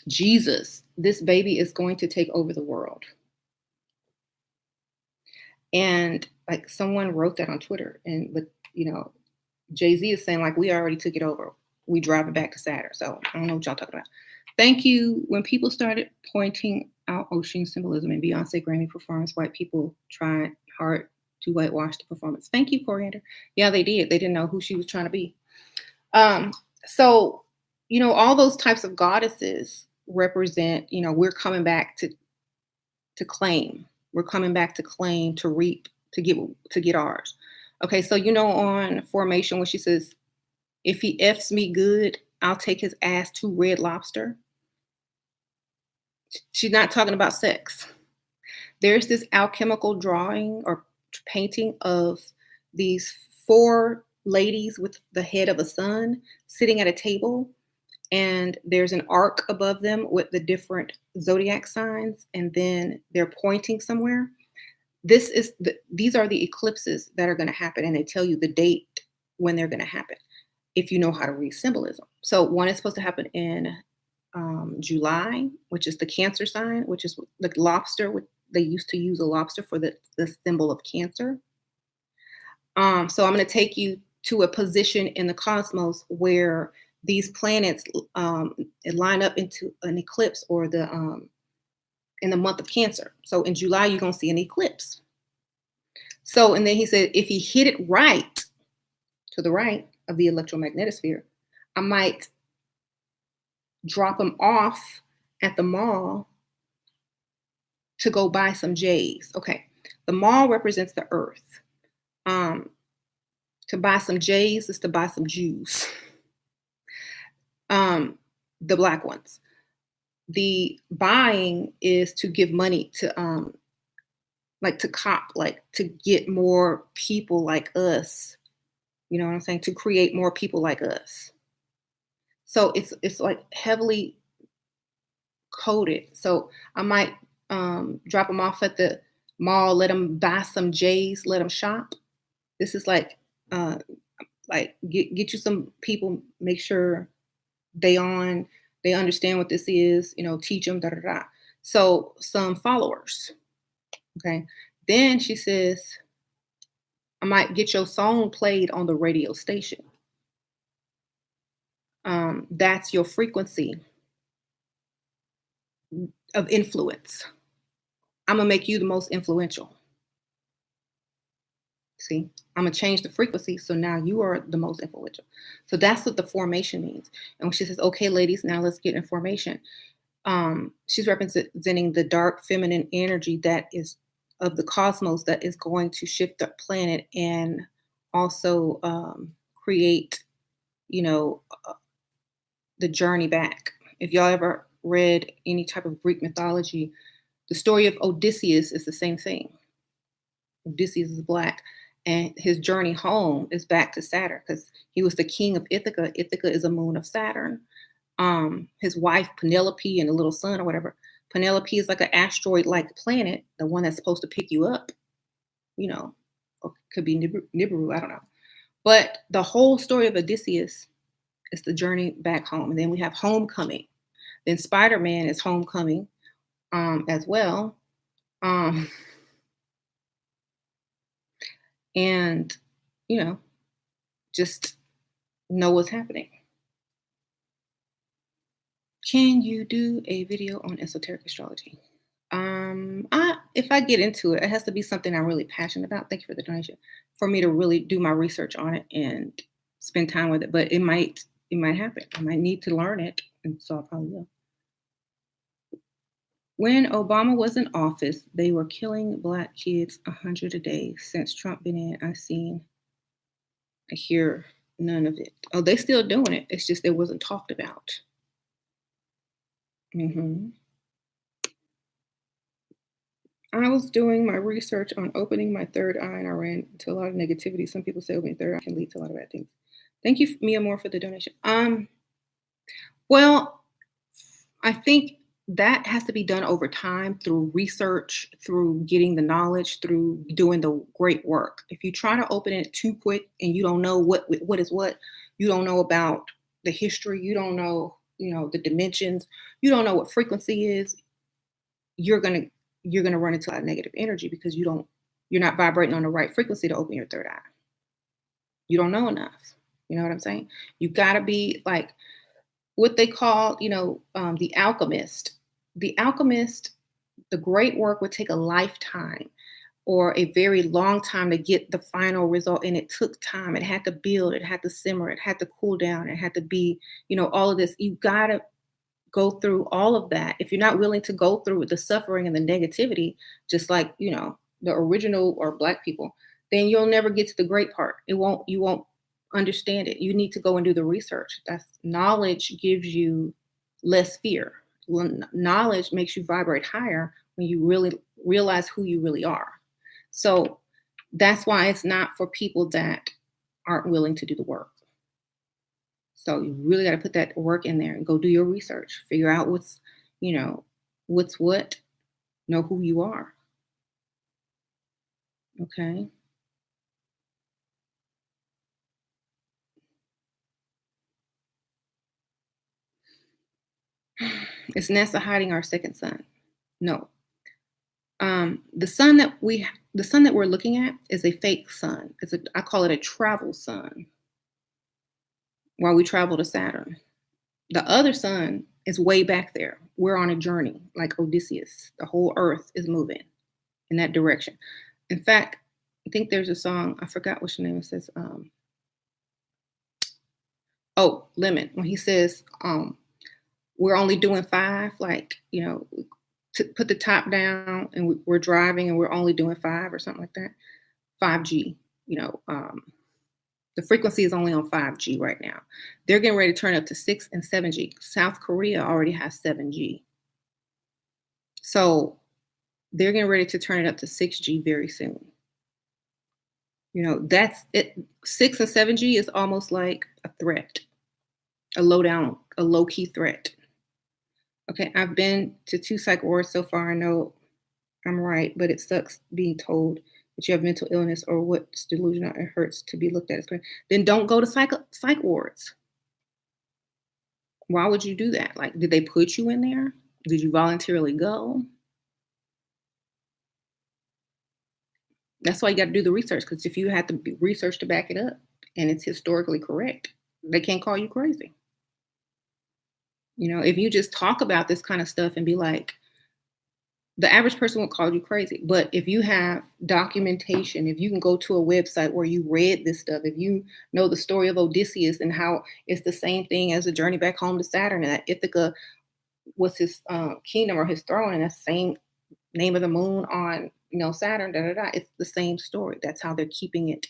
Jesus, this baby is going to take over the world. And like someone wrote that on Twitter, and but you know, Jay-Z is saying like we already took it over. We drive it back to Saturn. So I don't know what y'all talking about. Thank you. When people started pointing out ocean symbolism in Beyonce Grammy performance, white people tried hard to whitewash the performance. Thank you, Coriander. Yeah, they did. They didn't know who she was trying to be. So, you know, all those types of goddesses represent, you know, we're coming back to claim. We're coming back to claim, to reap, to get ours. Okay, so you know on Formation when she says, if he F's me good, I'll take his ass to Red Lobster. She's not talking about sex. There's this alchemical drawing or painting of these 4 ladies with the head of a sun sitting at a table, and there's an arc above them with the different zodiac signs, and then they're pointing somewhere. These are the eclipses that are going to happen, and they tell you the date when they're going to happen if you know how to read symbolism. So one is supposed to happen in July, which is the Cancer sign, which is the lobster. They used to use a lobster for the symbol of Cancer. So I'm going to take you to a position in the cosmos where these planets line up into an eclipse, or in the month of Cancer. So in July, you're going to see an eclipse. So, and then he said, if he hit it right, to the right of the electromagnetic sphere, I might drop him off at the mall to go buy some J's. Okay, the mall represents the earth. To buy some J's is to buy some Jews. The black ones. The buying is to give money to like to cop, like to get more people like us. You know what I'm saying? To create more people like us. So it's like heavily coded. So I might drop them off at the mall, let them buy some J's, let them shop. This is like get you some people, make sure they understand what this is, you know, teach them, da da da. So some followers. Okay. Then she says, I might get your song played on the radio station. That's your frequency of influence. I'm gonna make you the most influential. See, I'm gonna change the frequency, so now you are the most influential. So that's what the formation means. And when she says, okay, ladies, now let's get in formation. She's representing the dark feminine energy that is of the cosmos that is going to shift the planet and also create, you know, the journey back. If y'all ever read any type of Greek mythology, the story of Odysseus is the same thing. Odysseus is black, and his journey home is back to Saturn because he was the king of Ithaca. Ithaca is a moon of Saturn. His wife Penelope and a little son or whatever. Penelope is like an asteroid-like planet, the one that's supposed to pick you up, you know, or could be Nibiru, I don't know. But the whole story of Odysseus is the journey back home. And then we have Homecoming. Then Spider-Man is Homecoming as well. Um, and, you know, just know what's happening. Can you do a video on esoteric astrology? If I get into it, it has to be something I'm really passionate about. Thank you for the donation. For me to really do my research on it and spend time with it, but it might happen. I might need to learn it, and so I probably will. When Obama was in office, they were killing black kids 100 a day. Since Trump been in, I hear none of it. Oh, they still doing it. It's just it wasn't talked about. hmm I was doing my research on opening my third eye, and I ran into a lot of negativity. Some people say opening third eye can lead to a lot of bad things. Thank you, Mia Moore, for the donation. Well, I think that has to be done over time through research, through getting the knowledge, through doing the great work. If you try to open it too quick and you don't know what is what, you don't know about the history, you don't know, the dimensions, you don't know what frequency is, you're gonna you're gonna run into a lot of negative energy because you're not vibrating on the right frequency to open your third eye. You don't know enough. You know what I'm saying? You gotta be like what they call, the alchemist. The alchemist, the great work would take a lifetime or a very long time to get the final result. And it took time. It had to build, it had to simmer, it had to cool down, it had to be, all of this. You gotta go through all of that. If you're not willing to go through the suffering and the negativity, just like, the original or black people, then you'll never get to the great part. You won't understand it. You need to go and do the research. That's knowledge gives you less fear. Knowledge makes you vibrate higher when you really realize who you really are. So that's why it's not for people that aren't willing to do the work. So you really got to put that work in there and go do your research. Figure out what's what, know who you are. Okay. Is NASA hiding our second sun? No. The sun that we're looking at is a fake sun. I call it a travel sun. While we travel to Saturn, the other sun is way back there. We're on a journey, like Odysseus. The whole Earth is moving in that direction. In fact, I think there's a song. I forgot which name it says. Lemon. When he says, "We're only doing five," like to put the top down and we're driving and we're only doing five or something like that. 5G, the frequency is only on 5G right now. They're getting ready to turn up to 6 and 7G. South Korea already has 7G. So they're getting ready to turn it up to 6G very soon. That's it. 6 and 7G is almost like a threat, a low-key threat. Okay, I've been to 2 psych wards so far. I know I'm right, but it sucks being told that you have mental illness or what's delusional. It hurts to be looked at as crazy. Then don't go to psych wards. Why would you do that? Like, did they put you in there? Did you voluntarily go? That's why you got to do the research, because if you have to research to back it up and it's historically correct, they can't call you crazy. If you just talk about this kind of stuff and be like, the average person will call you crazy. But if you have documentation, if you can go to a website where you read this stuff, if you know the story of Odysseus and how it's the same thing as a journey back home to Saturn, and that Ithaca was his kingdom or his throne, and that's the same name of the moon on Saturn, da da da. It's the same story. That's how they're keeping it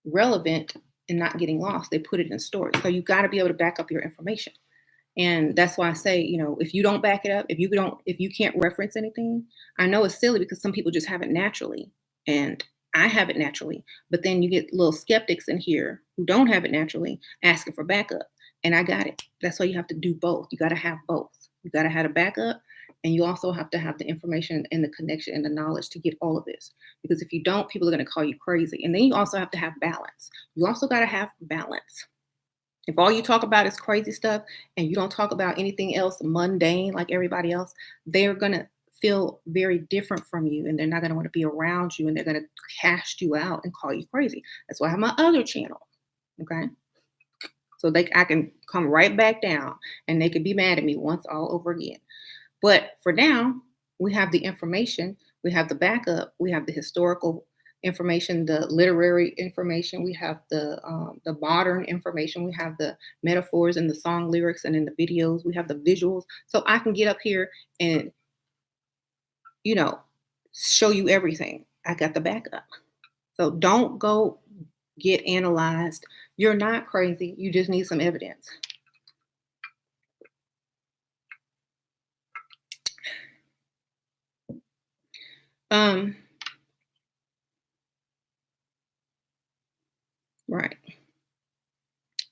relevant and not getting lost. They put it in storage. So you got to be able to back up your information. And that's why I say, if you don't back it up, if you can't reference anything, I know it's silly because some people just have it naturally. And I have it naturally. But then you get little skeptics in here who don't have it naturally asking for backup. And I got it. That's why you have to do both. You got to have both. You got to have a backup. And you also have to have the information and the connection and the knowledge to get all of this. Because if you don't, people are going to call you crazy. And then you also have to have balance. You also got to have balance. If all you talk about is crazy stuff and you don't talk about anything else mundane like everybody else, they're going to feel very different from you and they're not going to want to be around you and they're going to cast you out and call you crazy. That's why I have my other channel. Okay. So I can come right back down and they can be mad at me once all over again. But for now, we have the information, we have the backup, we have the historical information, the literary information, we have the modern information, we have the metaphors and the song lyrics and in the videos, we have the visuals. So I can get up here and you know show you everything. I got the backup. So don't go get analyzed. You're not crazy. You just need some evidence. Um, right.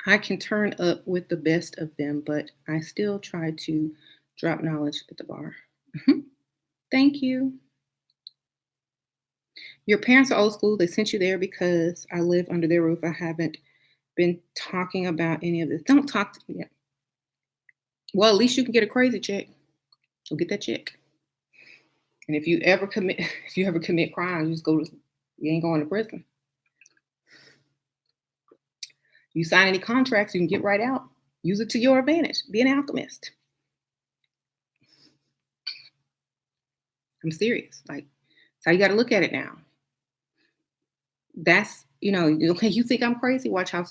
I can turn up with the best of them, but I still try to drop knowledge at the bar. Mhm. Thank you. Your parents are old school. They sent you there because I live under their roof. I haven't been talking about any of this. Don't talk to me. Well, at least you can get a crazy check. Go get that check. And if you ever commit, if you ever commit crime, you just go to, you ain't going to prison. You sign any contracts, you can get right out. Use it to your advantage. Be an alchemist. I'm serious. Like, that's how you got to look at it now. That's, okay, you think I'm crazy? Watch how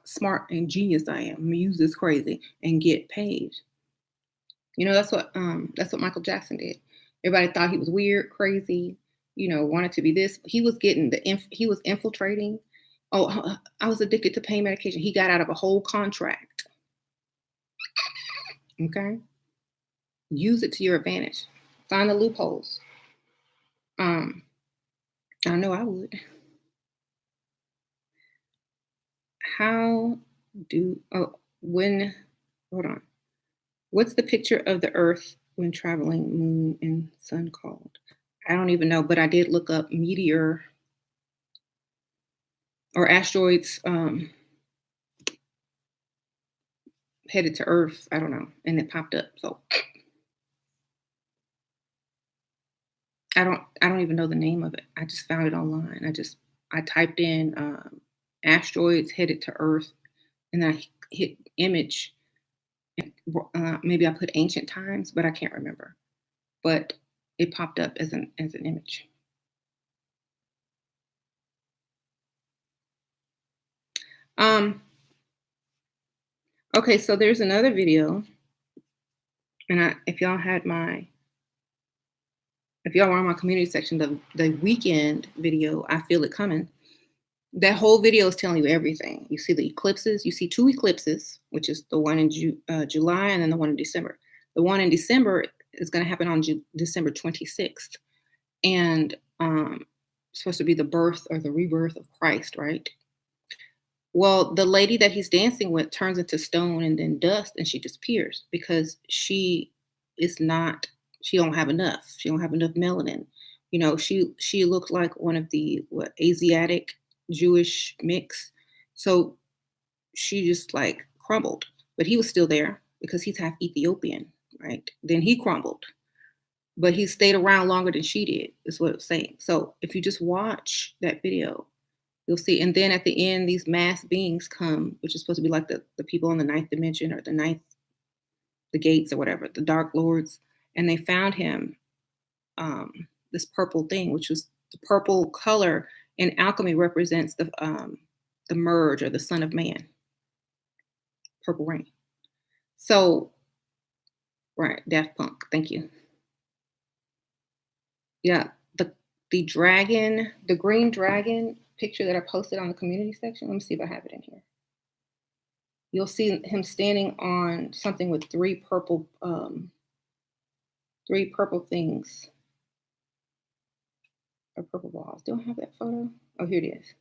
smart and genius I am. I'm gonna use this crazy and get paid. That's what Michael Jackson did. Everybody thought he was weird, crazy, wanted to be this. He was getting he was infiltrating. Oh, I was addicted to pain medication. He got out of a whole contract. Okay? Use it to your advantage. Find the loopholes. I know I would. How do oh when hold on. What's the picture of the Earth when traveling moon and sun called? I don't even know, but I did look up meteor or asteroids headed to Earth. I don't know, and it popped up. So I don't even know the name of it. I just found it online. I typed in asteroids headed to Earth, and I hit image. Maybe I put ancient times, but I can't remember. But it popped up as an image. Um, okay, so there's another video, and if y'all were on my community section, the weekend video, I feel it coming. That whole video is telling you everything. You see the eclipses. You see two eclipses, which is the one in July and then the one in December. The one in December is going to happen on December 26th, and supposed to be the birth or the rebirth of Christ, right? Well, the lady that he's dancing with turns into stone and then dust, and she disappears because is not. She don't have enough. She don't have enough melanin. She looked like one of the Asiatic Jewish mix, so she just like crumbled. But he was still there because he's half Ethiopian, right? Then he crumbled, but he stayed around longer than she did. Is what it's saying. So if you just watch that video, you'll see. And then at the end, these mass beings come, which is supposed to be like the people in the ninth dimension or the gates or whatever, the dark lords. And they found him, this purple thing, which was the purple color in alchemy represents the merge or the son of man, purple rain. So, right, Daft Punk, thank you. Yeah, the dragon, the green dragon picture that I posted on the community section. Let me see if I have it in here. You'll see him standing on something with three purple things or purple balls. Do I have that photo? Oh, here it is.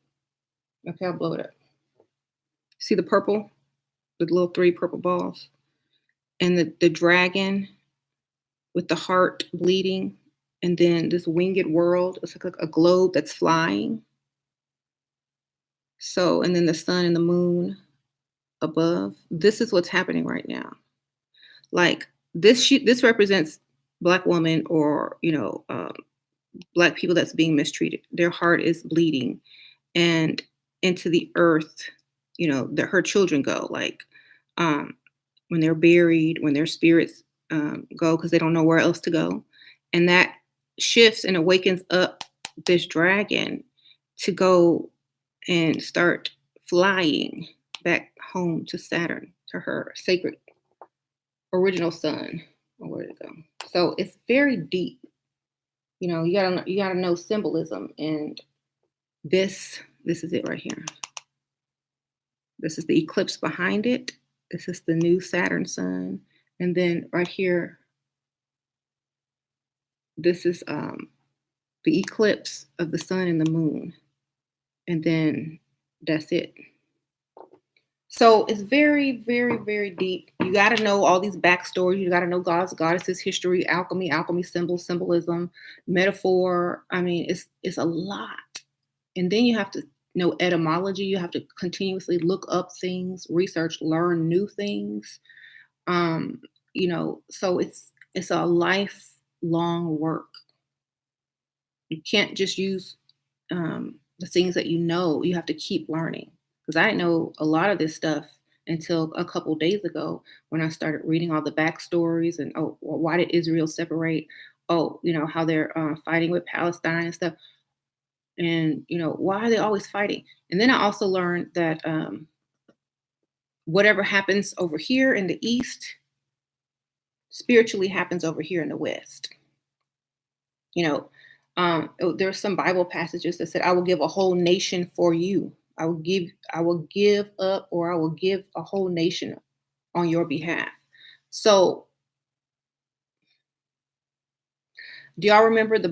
Okay, I'll blow it up. See the purple, the little three purple balls, and the dragon with the heart bleeding, and then this winged world. It's like a globe that's flying. So, and then the sun and the moon above. This is what's happening right now. Like this represents Black woman, or Black people that's being mistreated. Their heart is bleeding, and into the earth, her children go, like, um, when they're buried, when their spirits go because they don't know where else to go, and that shifts and awakens up this dragon to go and start flying back home to Saturn, to her sacred original son. Oh, where did it go? So it's very deep. You gotta know symbolism, and this is it right here. This is the eclipse behind it. This is the new Saturn sun, and then right here, this is the eclipse of the sun and the moon, and then that's it. So it's very, very, very deep. You got to know all these backstories. You got to know gods, goddesses, history, alchemy, symbolism, metaphor. I mean, it's a lot. And then you have to know etymology. You have to continuously look up things, research, learn new things. So it's a lifelong work. You can't just use the things that you know. You have to keep learning. Because I didn't know a lot of this stuff until a couple days ago when I started reading all the backstories and, oh, well, why did Israel separate? Oh, how they're fighting with Palestine and stuff. And, why are they always fighting? And then I also learned that whatever happens over here in the East spiritually happens over here in the West. There's some Bible passages that said, I will give a whole nation for you. I will give up, or I will give a whole nation on your behalf. So do y'all remember the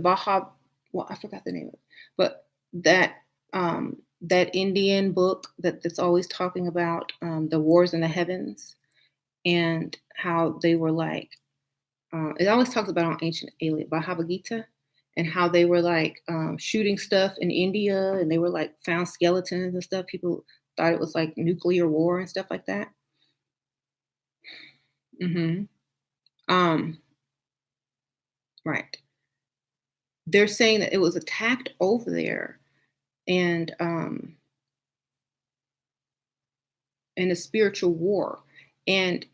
well, I forgot the name of it, but that Indian book that's always talking about the wars in the heavens, and how they were like, it always talks about on ancient alien Bhagavad Gita, and how they were like shooting stuff in India, and they were like found skeletons and stuff. People thought it was like nuclear war and stuff like that. hmm Right. They're saying that it was attacked over there, and in a spiritual war. And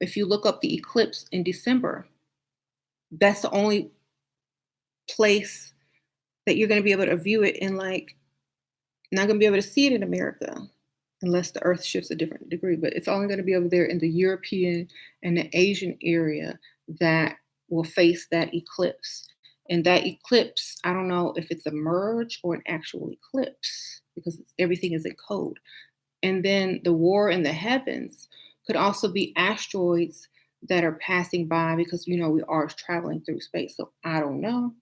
if you look up the eclipse in December, that's the only place that you're going to be able to view it in, like, not going to be able to see it in America unless the earth shifts a different degree, but it's only going to be over there in the European and the Asian area that will face that eclipse. And that eclipse, I don't know if it's a merge or an actual eclipse, because everything is in code. And then the war in the heavens could also be asteroids that are passing by, because we are traveling through space. So I don't know.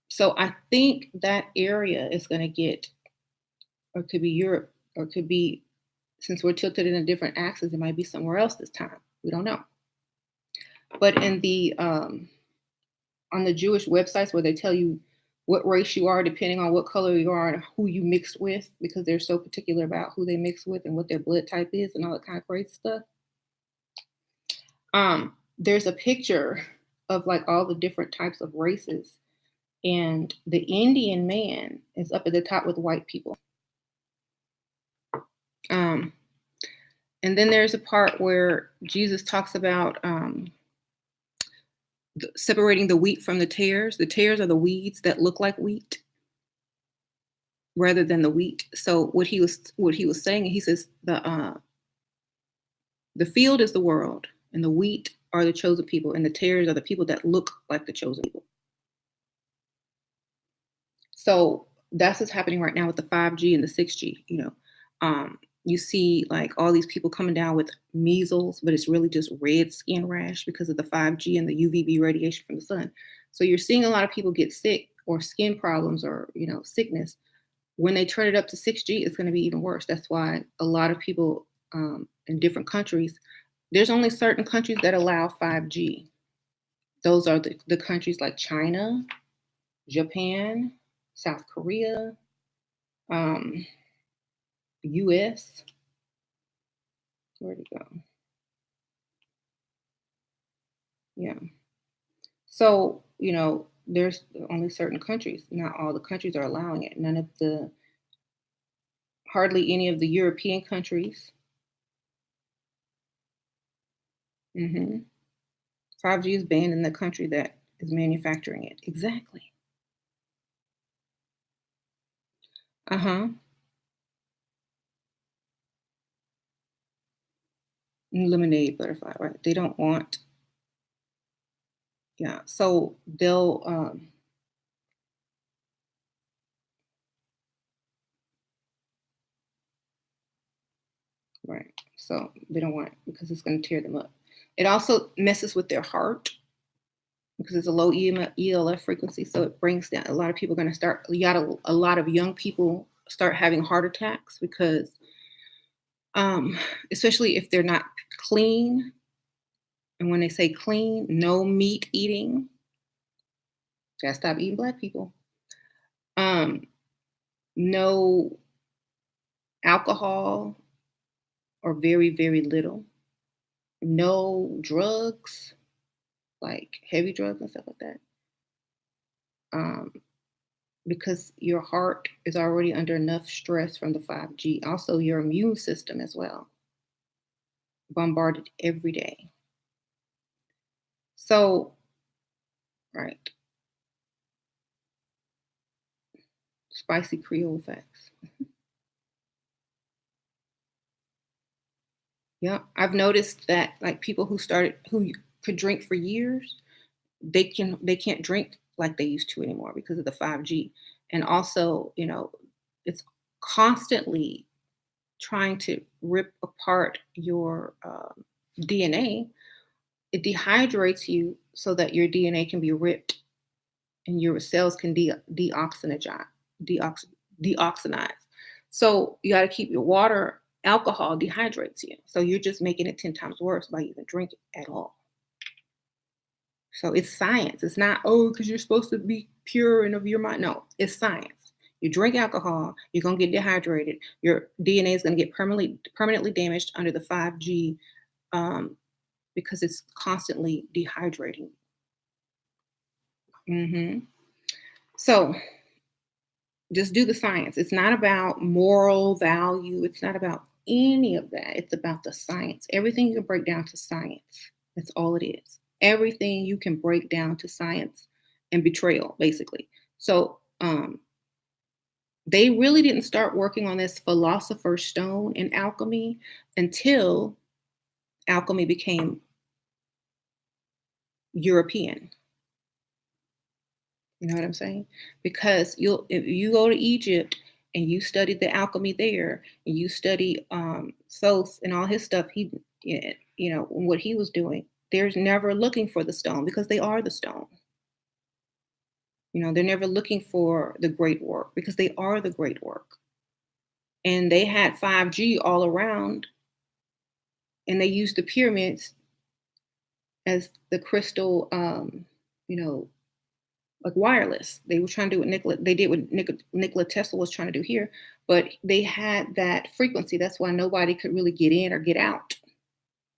So I think that area is going to get, or it could be Europe, or it could be, since we're tilted in a different axis, it might be somewhere else this time. We don't know. But in the on the Jewish websites where they tell you what race you are, depending on what color you are and who you mixed with, because they're so particular about who they mix with and what their blood type is and all that kind of crazy stuff. There's a picture of like all the different types of races, and the Indian man is up at the top with white people. And then there's a part where Jesus talks about separating the wheat from the tares. The tares are the weeds that look like wheat rather than the wheat. So what he was saying, he says the field is the world, and the wheat are the chosen people, and the tares are the people that look like the chosen people. So that's what's happening right now with the 5G and the 6G. You see like all these people coming down with measles, but it's really just red skin rash because of the 5G and the UVB radiation from the sun. So you're seeing a lot of people get sick or skin problems or, sickness. When they turn it up to 6G, it's going to be even worse. That's why a lot of people in different countries, there's only certain countries that allow 5G. Those are the countries like China, Japan, South Korea, um, US. Where'd it go? Yeah. So, there's only certain countries. Not all the countries are allowing it. Hardly any of the European countries. 5G is banned in the country that is manufacturing it. Exactly. Uh huh. Lemonade butterfly, right? They don't want, yeah. So they'll, right. So they don't want it because it's going to tear them up. It also messes with their heart because it's a low ELF frequency. So it brings down, a lot of people are going to start, a lot of young people start having heart attacks because, um, especially if they're not clean. And when they say clean, no meat eating, gotta stop eating black people. Um, no alcohol or very, very little. No drugs, like heavy drugs and stuff like that. Um, because your heart is already under enough stress from the 5G. Also, your immune system as well, bombarded every day. So, right, spicy Creole facts. Yeah, I've noticed that like people who could drink for years, they can't drink like they used to anymore because of the 5G. And also, it's constantly trying to rip apart your DNA. It dehydrates you so that your DNA can be ripped and your cells can deox- deoxinize. So you got to keep your water. Alcohol dehydrates you, so you're just making it 10 times worse by even drinking at all. So it's science. It's not, oh, because you're supposed to be pure and of your mind. No, it's science. You drink alcohol, you're gonna get dehydrated. Your DNA is gonna get permanently damaged under the 5G, um, because it's constantly dehydrating. So just do the science. It's not about moral value. It's not about any of that. It's about the science. Everything you can break down to science. That's all it is. Everything you can break down to science and betrayal, basically. So they really didn't start working on this philosopher's stone in alchemy until alchemy became European. You know what I'm saying? Because if you go to Egypt and you study the alchemy there, and you study Thoth and all his stuff, what he was doing. There's never looking for the stone because they are the stone. They're never looking for the great work because they are the great work. And they had 5G all around, and they used the pyramids as the crystal, you know, like wireless. They were trying to do what Nikola Tesla was trying to do here, but they had that frequency. That's why nobody could really get in or get out.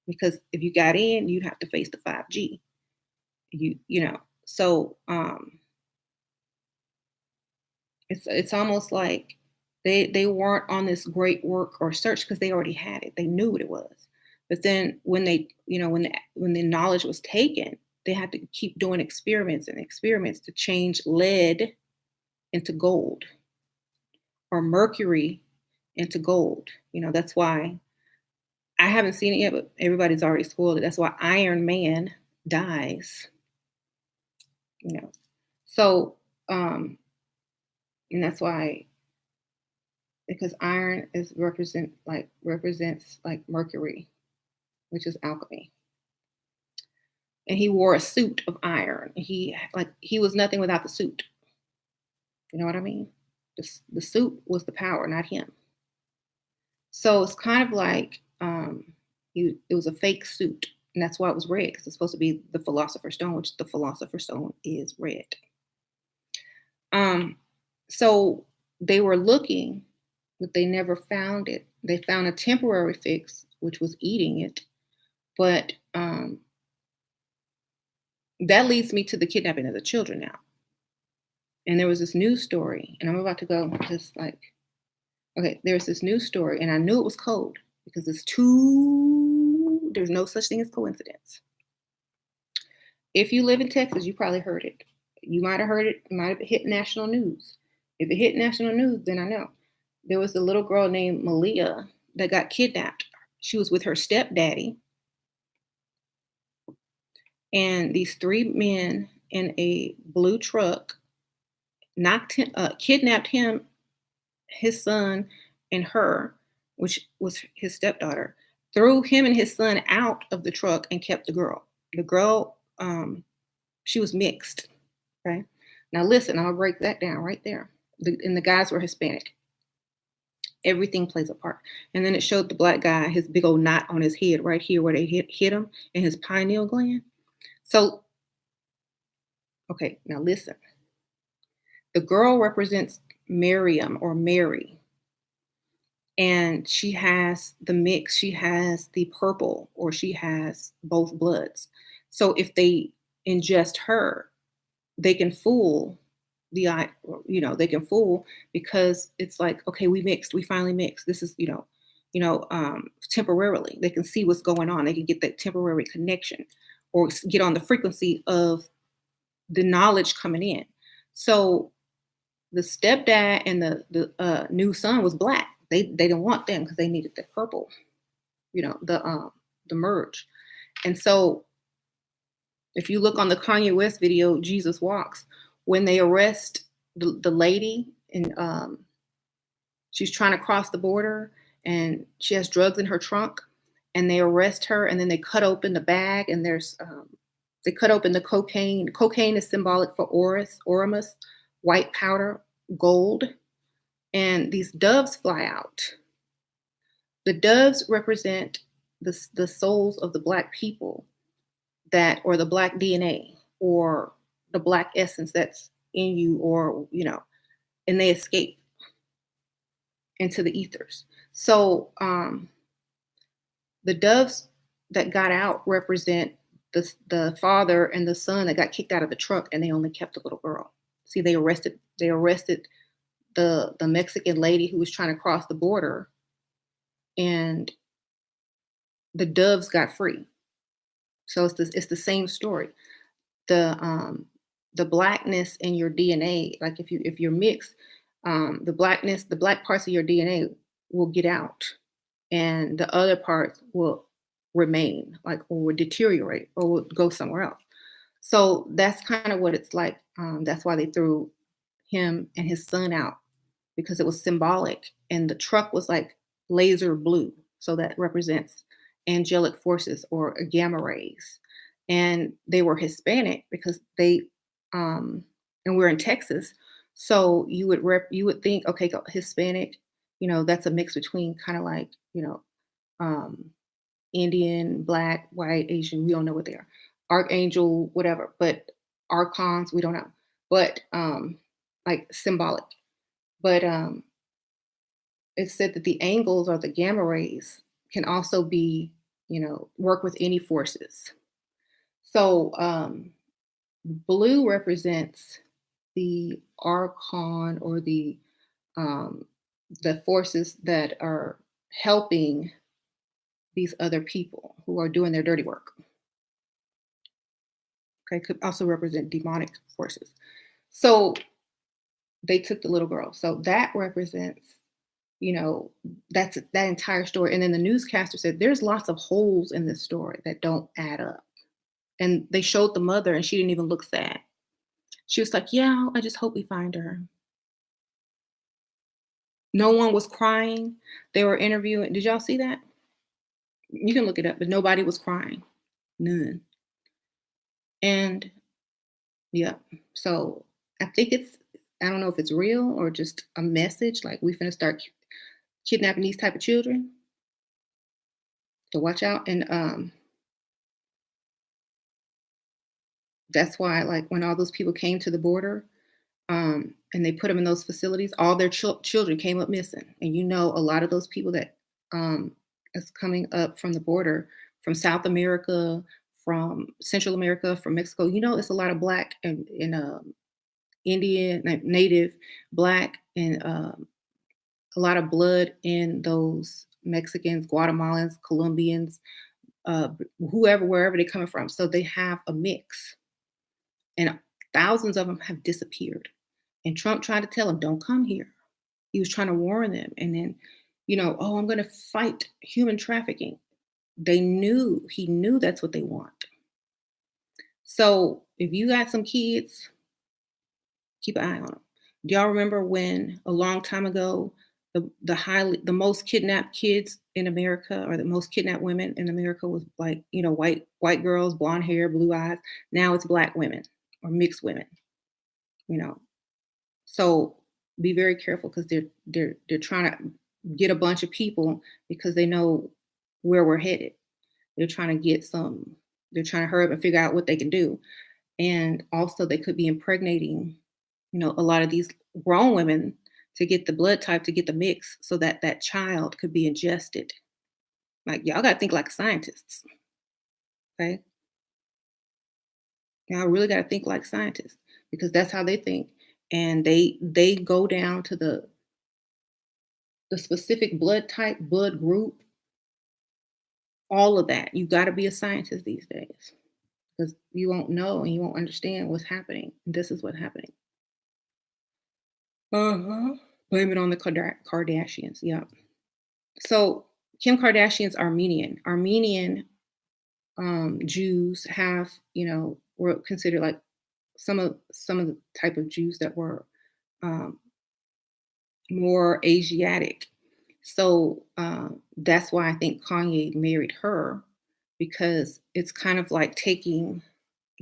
Because if you got in, you'd have to face the 5G. So it's almost like they weren't on this great work or search because they already had it. They knew what it was. But then when the knowledge was taken, they had to keep doing experiments and experiments to change lead into gold or mercury into gold. That's why I haven't seen it yet, but everybody's already spoiled it. That's why Iron Man dies. You know. So And that's why, because iron is represents like Mercury, which is alchemy. And he wore a suit of iron. He was nothing without the suit. You know what I mean? The suit was the power, not him. So it's kind of like it was a fake suit, and that's why it was red, because it's supposed to be the Philosopher's Stone, which the Philosopher's Stone is red. Um, so they were looking, but they never found it. They found a temporary fix, which was eating it, but that leads me to the kidnapping of the children now. And there was this news story, and I'm about to go just like, okay, there's this news story, and I knew it was code because there's no such thing as coincidence. If you live in Texas, you probably heard it. You might have heard it, it might have hit national news. If it hit national news, then I know. There was a little girl named Malia that got kidnapped. She was with her stepdaddy, and these three men in a blue truck kidnapped him, his son, and her, which was his stepdaughter, threw him and his son out of the truck and kept the girl. The girl, she was mixed. Okay. Now listen, I'm gonna break that down right there. And the guys were Hispanic. Everything plays a part. And then it showed the black guy, his big old knot on his head right here where they hit him in his pineal gland. So, okay, now listen. The girl represents Miriam or Mary, and she has the mix. She has the purple, or she has both bloods. So if they ingest her, they can fool they can fool, because it's like, okay, we finally mixed. This is, temporarily they can see what's going on. They can get that temporary connection, or get on the frequency of the knowledge coming in. So the stepdad and the new son was black. They didn't want them because they needed the purple, the merge. And so if you look on the Kanye West video, Jesus Walks, when they arrest the lady, and she's trying to cross the border, and she has drugs in her trunk, and they arrest her, and then they cut open the bag, and they cut open the cocaine. Cocaine is symbolic for Oramus, white powder, gold, and these doves fly out. The doves represent the souls of the black people, or the black DNA, or the black essence that's in you, and they escape into the ethers. So the doves that got out represent the father and the son that got kicked out of the truck, and they only kept the little girl. See, they arrested the Mexican lady who was trying to cross the border, and the doves got free. So it's the same story. The blackness in your DNA, like if you're mixed, the black parts of your DNA will get out, and the other parts will remain, like, or will deteriorate, or will go somewhere else. So that's kind of what it's like. That's why they threw him and his son out, because it was symbolic, and the truck was like laser blue, so that represents angelic forces or gamma rays. And they were Hispanic because and we're in Texas, so you would think, okay, Hispanic, that's a mix between kind of like, um, Indian, black, white, Asian. We don't know what they are. Archangel, whatever, but archons, we don't know. But like symbolic. But it's said that the angles, or the gamma rays, can also be, work with any forces. So blue represents the archon, or the forces that are helping these other people who are doing their dirty work. Okay, could also represent demonic forces. So they took the little girl. So that represents, that's that entire story. And then the newscaster said there's lots of holes in this story that don't add up. And they showed the mother, and she didn't even look sad. She was like, "Yeah, I just hope we find her." No one was crying. They were interviewing. Did y'all see that? You can look it up, but nobody was crying. None. And yeah, so I think I don't know if it's real or just a message like we finna start kidnapping these type of children. So watch out. And that's why like when all those people came to the border, and they put them in those facilities, all their children came up missing. And you know, a lot of those people that is coming up from the border, from South America, from Central America, from Mexico, you know, it's a lot of black and Indian, like native, black, and a lot of blood in those Mexicans, Guatemalans, Colombians, whoever, wherever they're coming from. So they have a mix, and thousands of them have disappeared. And Trump tried to tell them, don't come here. He was trying to warn them. And then, you know, oh, I'm going to fight human trafficking. He knew that's what they want. So if you got some kids, keep an eye on them. Do y'all remember when a long time ago, the most kidnapped kids in America, or the most kidnapped women in America, was like, you know, white girls, blonde hair, blue eyes. Now it's black women or mixed women, you know. So be very careful because they're trying to get a bunch of people because they know where we're headed. They're trying to get some. They're trying to hurry up and figure out what they can do, and also they could be impregnating, you know, a lot of these grown women to get the blood type, to get the mix, so that that child could be ingested. Like y'all got to think like scientists, okay? Y'all really got to think like scientists because that's how they think, and they go down to the specific blood type, blood group, all of that. You got to be a scientist these days because you won't know and you won't understand what's happening. This is what's happening. Uh-huh. Blame it on the Kardashians. Yeah. So Kim Kardashian's Armenian. Armenian Jews have, you know, were considered like some of the type of Jews that were um, more Asiatic. So that's why I think Kanye married her, because it's kind of like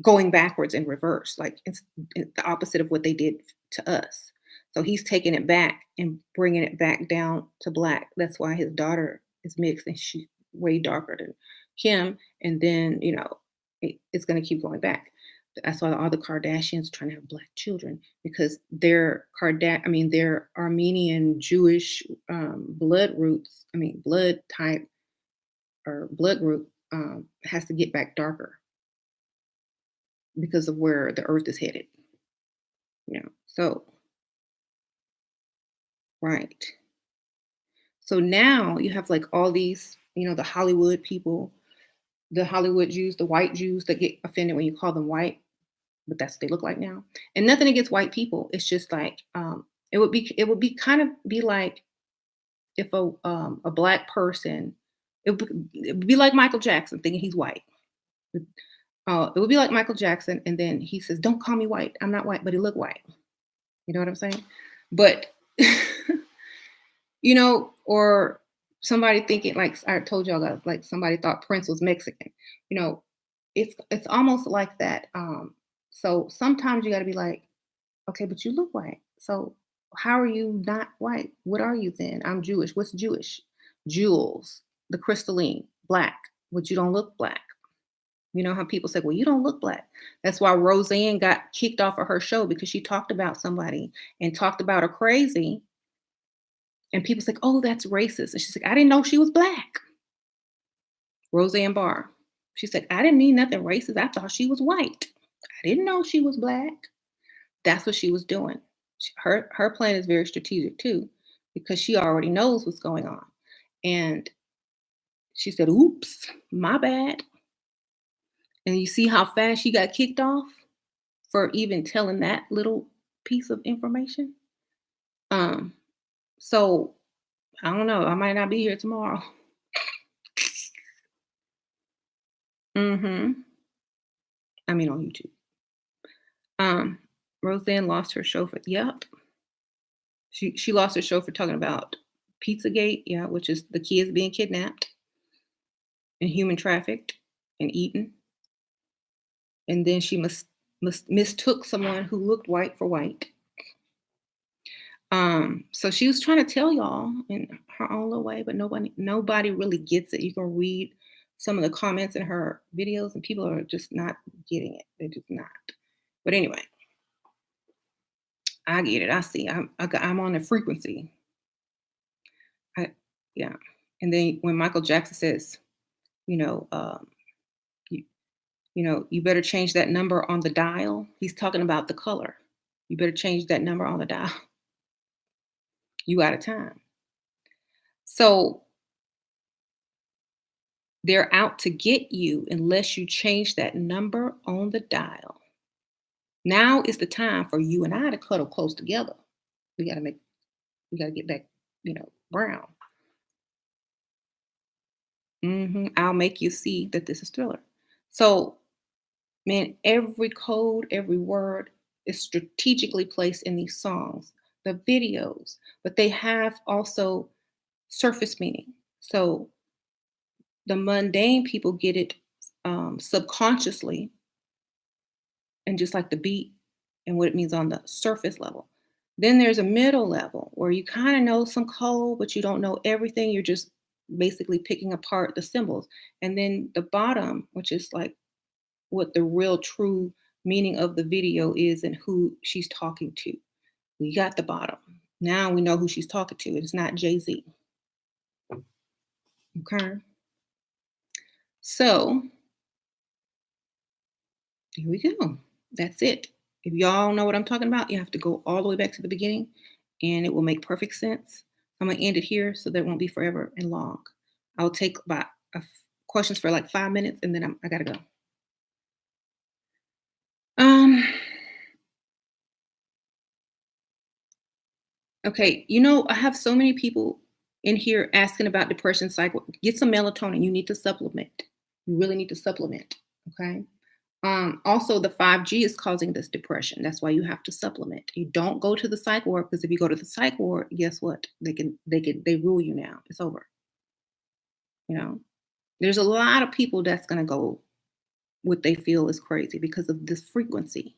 going backwards in reverse. Like it's the opposite of what they did to us. So he's taking it back and bringing it back down to black. That's why his daughter is mixed and she's way darker than him. And then, you know, it's going to keep going back. That's why all the Kardashians are trying to have black children because their Armenian Jewish blood roots, blood type or blood group has to get back darker because of where the earth is headed. You know, so right. So now you have like all these, you know, the Hollywood people, the Hollywood Jews, the white Jews that get offended when you call them white, but that's what they look like now. And nothing against white people. It's just like it would be kind of be like if a black person, it would be like Michael Jackson thinking he's white. It would be like Michael Jackson, and then he says, "Don't call me white. I'm not white," but he look white. You know what I'm saying? But you know, or somebody thinking like I told y'all guys, like somebody thought Prince was Mexican. You know, it's almost like that. So sometimes you got to be like, okay, but you look white. So how are you not white? What are you then? I'm Jewish. What's Jewish? Jewels, the crystalline, black. But you don't look black. You know how people say, well, you don't look black. That's why Roseanne got kicked off of her show because she talked about somebody and talked about her crazy. And people's like, oh, that's racist. And she's like, I didn't know she was black. Roseanne Barr. She's like, I didn't mean nothing racist. I thought she was white. I didn't know she was black. That's what she was doing. Her plan is very strategic too, because she already knows what's going on. And she said, oops, my bad. And you see how fast she got kicked off for even telling that little piece of information? Um, so I don't know. I might not be here tomorrow. I mean on YouTube. Um, Roseanne lost her show for yep. She lost her show for talking about Pizzagate, yeah, which is the kids being kidnapped and human trafficked and eaten. And then she mistook someone who looked white for white. So she was trying to tell y'all in her own little way, but nobody really gets it. You can read some of the comments in her videos, and people are just not getting it. They're just not. But anyway, I get it. I see. I'm on the frequency. I Yeah. And then when Michael Jackson says, you know, you, you better change that number on the dial. He's talking about the color. You better change that number on the dial. You out of time. So they're out to get you unless you change that number on the dial. Now is the time for you and I to cuddle close together. We gotta make we gotta get back, brown. I'll make you see that this is Thriller. So, man, every code, every word is strategically placed in these songs, the videos, but they have also surface meaning. So the mundane people get it subconsciously, and just like the beat and what it means on the surface level. Then there's a middle level where you kind of know some code, but you don't know everything. You're just basically picking apart the symbols. And then the bottom, which is like what the real true meaning of the video is and who she's talking to. We got the bottom. Now we know who she's talking to. It's not Jay-Z. Okay. So here we go. That's it. If y'all know what I'm talking about, you have to go all the way back to the beginning and it will make perfect sense. I'm going to end it here so that it won't be forever and long. I'll take about questions for like 5 minutes and then I got to go. Um, okay. I have so many people in here asking about depression cycle. Get some melatonin. You need to supplement. You really need to supplement. Okay. Also, the 5G is causing this depression. That's why you have to supplement. You don't go to the psych ward because if you go to the psych ward, guess what? They rule you now. It's over. You know, there's a lot of people that's gonna go what they feel is crazy because of this frequency.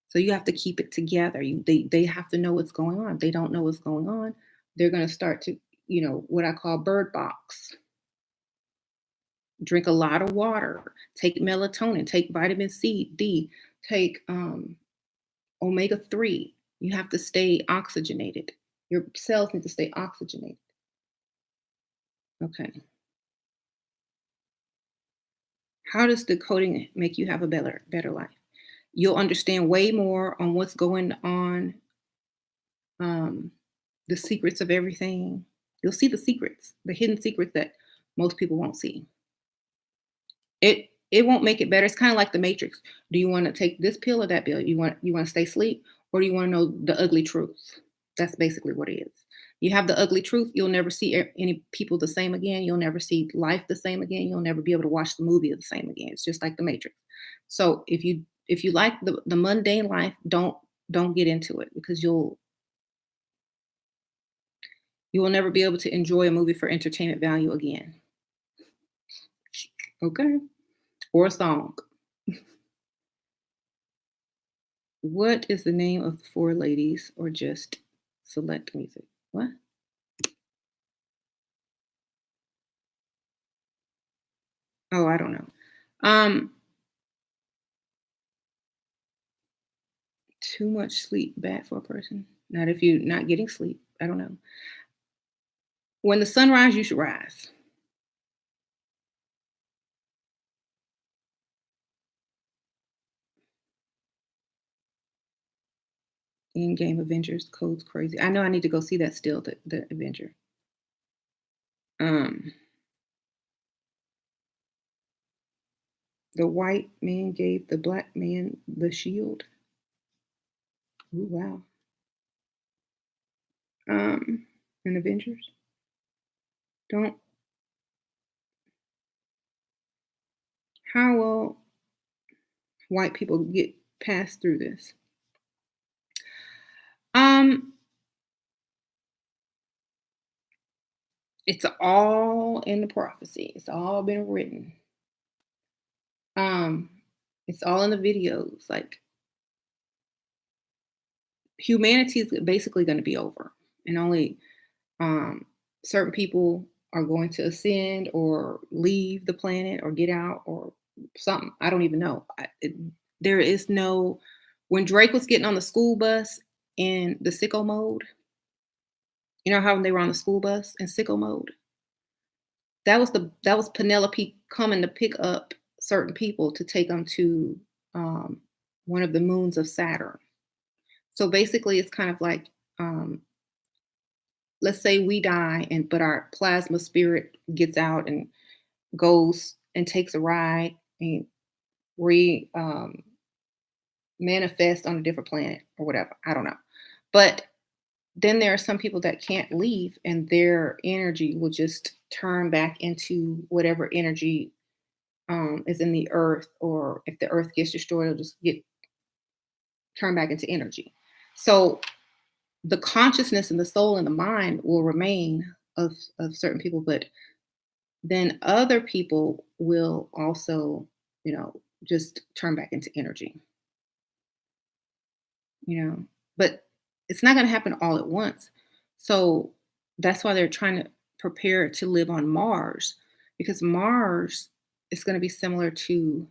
So you have to keep it together. They have to know what's going on. If they don't know what's going on, they're gonna start to, what I call bird box. Drink a lot of water. Take melatonin. Take vitamin C, D. Take omega-3. You have to stay oxygenated. Your cells need to stay oxygenated. Okay. How does decoding make you have a better life? You'll understand way more on what's going on, um, the secrets of everything. You'll see the secrets, the hidden secrets that most people won't see. It won't make it better. It's kind of like the Matrix. Do you want to take this pill or that pill? You want to stay asleep, or do you want to know the ugly truth? That's basically what it is. You have the ugly truth. You'll never see any people the same again. You'll never see life the same again. You'll never be able to watch the movie the same again. It's just like the Matrix. So if you like the mundane life, don't get into it because you will never be able to enjoy a movie for entertainment value again. Okay, or a song. What is the name of the four ladies or just select music? What? Oh, I don't know. Um, Too much sleep bad for a person. Not if you're not getting sleep. I don't know. When the sun rises, you should rise. In game Avengers code's crazy. I know I need to go see that still. The Avenger. Um, the white man gave the black man the shield. Ooh, wow. In Avengers. Don't. How will white people get past through this? Um, It's all in the prophecy. It's all been written. Um, it's all in the videos. Like humanity is basically going to be over, and only um, certain people are going to ascend or leave the planet or get out or something. I don't even know. There is no. When Drake was getting on the school bus in the sicko mode, you know how they were on the school bus in sicko mode. That was Penelope coming to pick up certain people to take them to um, one of the moons of Saturn. So basically, it's kind of like, um, let's say we die, and but our plasma spirit gets out and goes and takes a ride and re manifest on a different planet or whatever. I don't know, but then there are some people that can't leave, and their energy will just turn back into whatever energy is in the earth, or if the earth gets destroyed, it'll just get turned back into energy. So the consciousness and the soul and the mind will remain of certain people, but then other people will also, just turn back into energy, you know. But it's not going to happen all at once. So that's why they're trying to prepare to live on Mars, because Mars is going to be similar to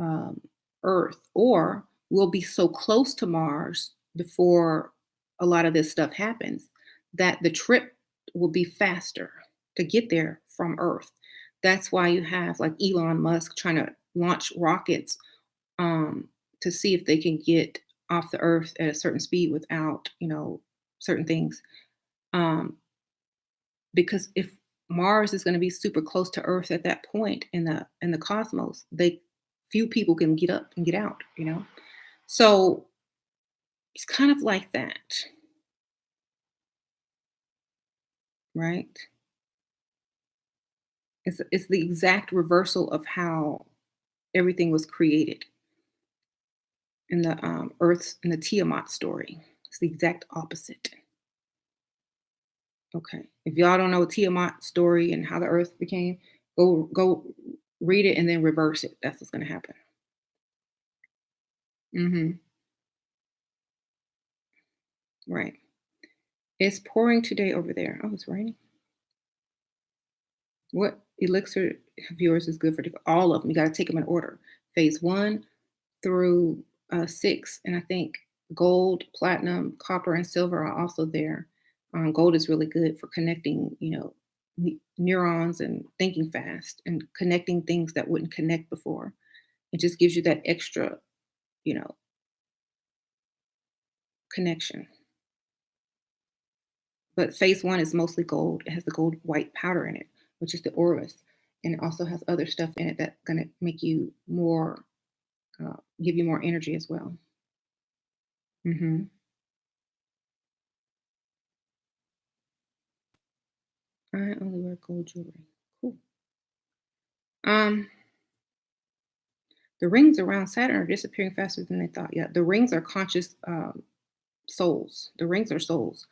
um, Earth, or we'll be so close to Mars before a lot of this stuff happens that the trip will be faster to get there from Earth. That's why you have like Elon Musk trying to launch rockets um, to see if they can get off the Earth at a certain speed without, certain things. Um, because if Mars is going to be super close to Earth at that point in the cosmos, they few people can get up and get out. So it's kind of like that, right? It's the exact reversal of how everything was created in the Earth's in the Tiamat story. It's the exact opposite. Okay, if y'all don't know Tiamat story and how the Earth became, go read it and then reverse it. That's what's going to happen. Hmm. Right. It's pouring today over there. Oh, it's raining. What elixir of yours is good for all of them? You got to take them in order. Phase one through six, and I think gold, platinum, copper, and silver are also there. Gold is really good for connecting, neurons and thinking fast and connecting things that wouldn't connect before. It just gives you that extra, you know, connection. But phase one is mostly gold. It has the gold white powder in it, which is the orvis, and it also has other stuff in it that's gonna make you more, give you more energy as well. Hmm. I only wear gold jewelry. Cool. Um, the rings around Saturn are disappearing faster than they thought. Yeah, the rings are conscious souls. The rings are souls,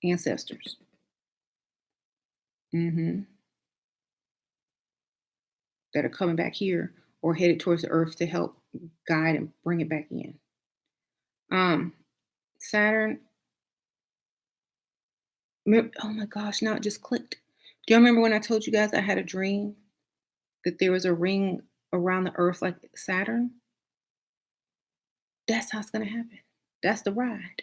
ancestors. Hmm. That are coming back here or headed towards the Earth to help guide and bring it back in. Um, Saturn. Oh my gosh! Now it just clicked. Do you remember when I told you guys I had a dream that there was a ring around the Earth like Saturn? That's how it's gonna happen. That's the ride.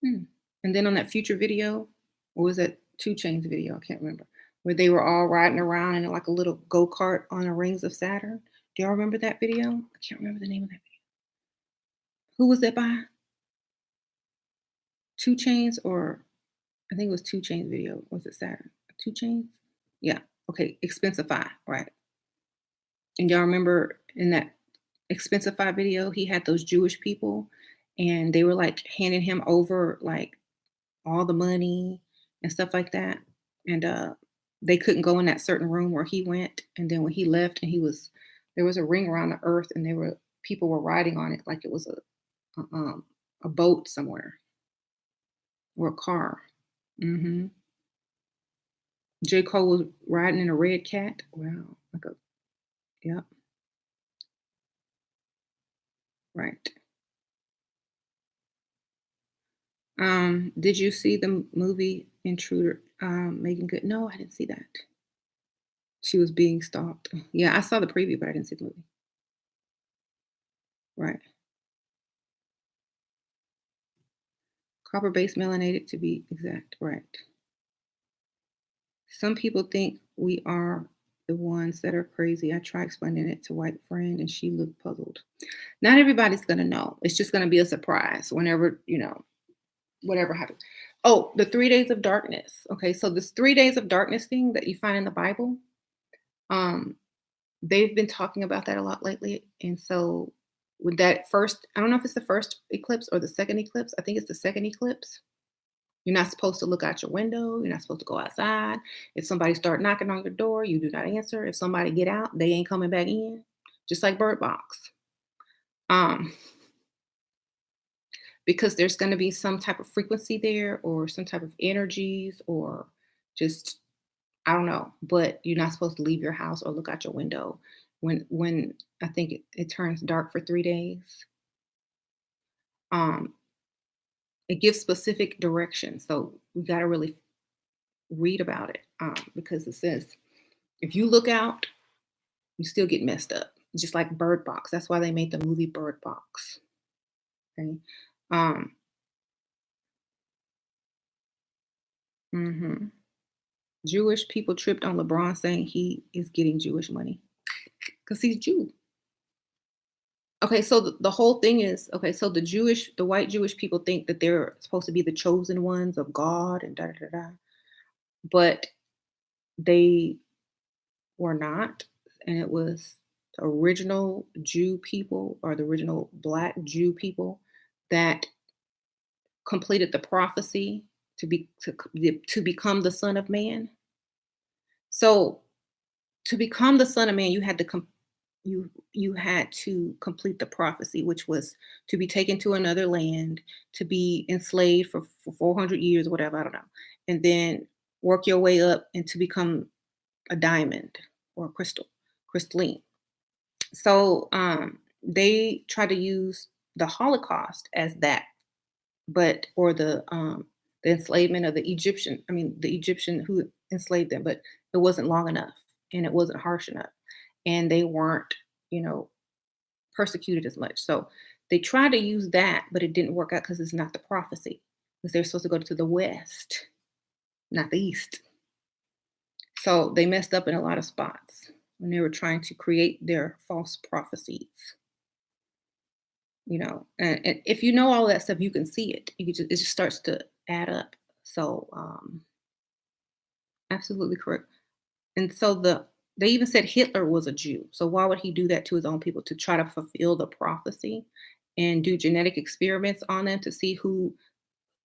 Hmm. And then on that future video, or was that Two Chains video? I can't remember. Where they were all riding around in like a little go kart on the rings of Saturn. Do y'all remember that video? I can't remember the name of that video. Who was that by? Two Chains, or I think it was Two Chains video. Was it Saturn? Two Chains? Yeah. Okay. Expensify. Right. And y'all remember in that Expensify video, he had those Jewish people, and they were like handing him over like all the money and stuff like that. And they couldn't go in that certain room where he went. And then when he left, and there was a ring around the earth, and people were riding on it like it was a boat somewhere. or car. Mhm. J. Cole was riding in a red cat. Wow. Like a yep, right. Did you see the movie Intruder, Megan Good? No, I didn't see that. She was being stalked. Yeah, I saw the preview, but I didn't see the movie. Right. Copper-based melanated to be exact. Right. Some people think we are the ones that are crazy. I try explaining it to white friend and she looked puzzled. Not everybody's gonna know. It's just gonna be a surprise whenever, whatever happens. Oh, the 3 days of darkness. Okay, so this 3 days of darkness thing that you find in the Bible, um, they've been talking about that a lot lately. And so with that first, I don't know if it's the first eclipse or the second eclipse. I think it's the second eclipse. You're not supposed to look out your window. You're not supposed to go outside. If somebody start knocking on your door, you do not answer. If somebody get out, they ain't coming back in. Just like Bird Box. Um, because there's going to be some type of frequency there or some type of energies or just I don't know, but you're not supposed to leave your house or look out your window when I think it turns dark for 3 days. Um, it gives specific directions, so we got to really read about it because it says if you look out, you still get messed up, just like Bird Box. That's why they made the movie Bird Box. Okay. Um, mhm. Jewish people tripped on LeBron saying he is getting Jewish money because he's Jew. Okay, so the whole thing is okay. So the white Jewish people think that they're supposed to be the chosen ones of God and da da da da, but they were not, and it was the original Jew people or the original Black Jew people that completed the prophecy to become the Son of Man. So to become the Son of Man, you had to complete the prophecy, which was to be taken to another land, to be enslaved for 400 years, whatever, I don't know, and then work your way up and to become a diamond or a crystalline. So they try to use the Holocaust as that, but or the enslavement of the Egyptian who enslaved them, but it wasn't long enough and it wasn't harsh enough, and they weren't, you know, persecuted as much. So they tried to use that, but it didn't work out because it's not the prophecy. Because they're supposed to go to the west, not the east. So they messed up in a lot of spots when they were trying to create their false prophecies. And if you know all that stuff, you can see it. It just starts to add up. So absolutely correct. And so they even said Hitler was a Jew. So why would he do that to his own people to try to fulfill the prophecy and do genetic experiments on them to see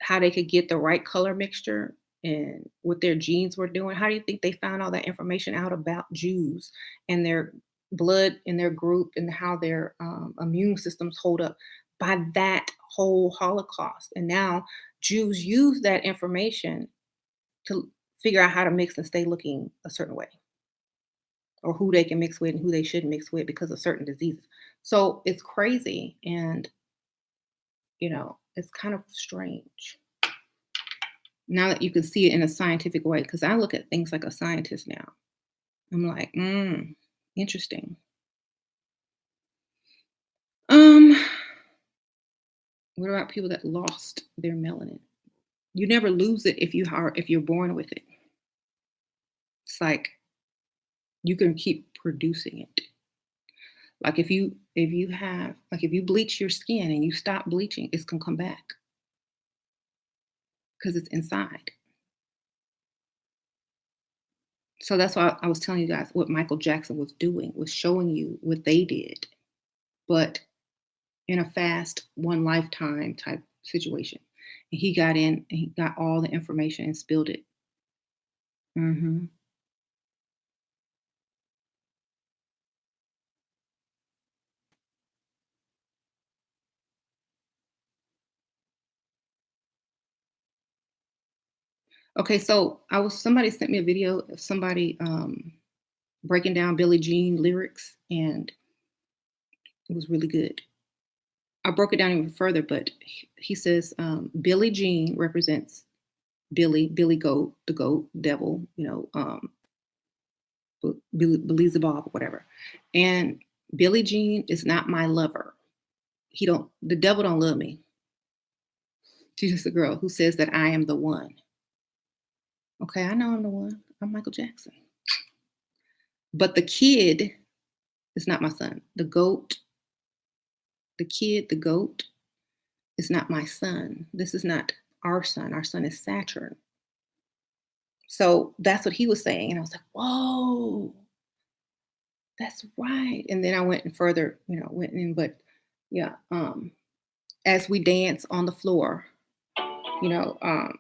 how they could get the right color mixture and what their genes were doing? How do you think they found all that information out about Jews and their blood and their group and how their immune systems hold up by that whole Holocaust? And now Jews use that information to figure out how to mix and stay looking a certain way or who they can mix with and who they shouldn't mix with because of certain diseases. So it's crazy and it's kind of strange now that you can see it in a scientific way. Because I look at things like a scientist now. I'm like, interesting. Um, what about people that lost their melanin? You never lose it if you're born with it. It's like you can keep producing it. Like if you bleach your skin and you stop bleaching, it's gonna come back because it's inside. So that's why I was telling you guys what Michael Jackson was doing, was showing you what they did, but in a fast one lifetime type situation. And he got in and he got all the information and spilled it. Hmm. Okay, so somebody sent me a video of somebody breaking down Billie Jean lyrics, and it was really good. I broke it down even further, but he says Billie Jean represents Billy Goat, the goat, devil, Beelzebub, whatever. And Billie Jean is not my lover. The devil don't love me. She's just a girl who says that I am the one. Okay, I know I'm the one. I'm Michael Jackson. But the kid is not my son. The goat is not my son. This is not our son. Our son is Saturn. So that's what he was saying. And I was like, whoa, that's right. And then I went and further, went in, but yeah, as we dance on the floor, you know, um,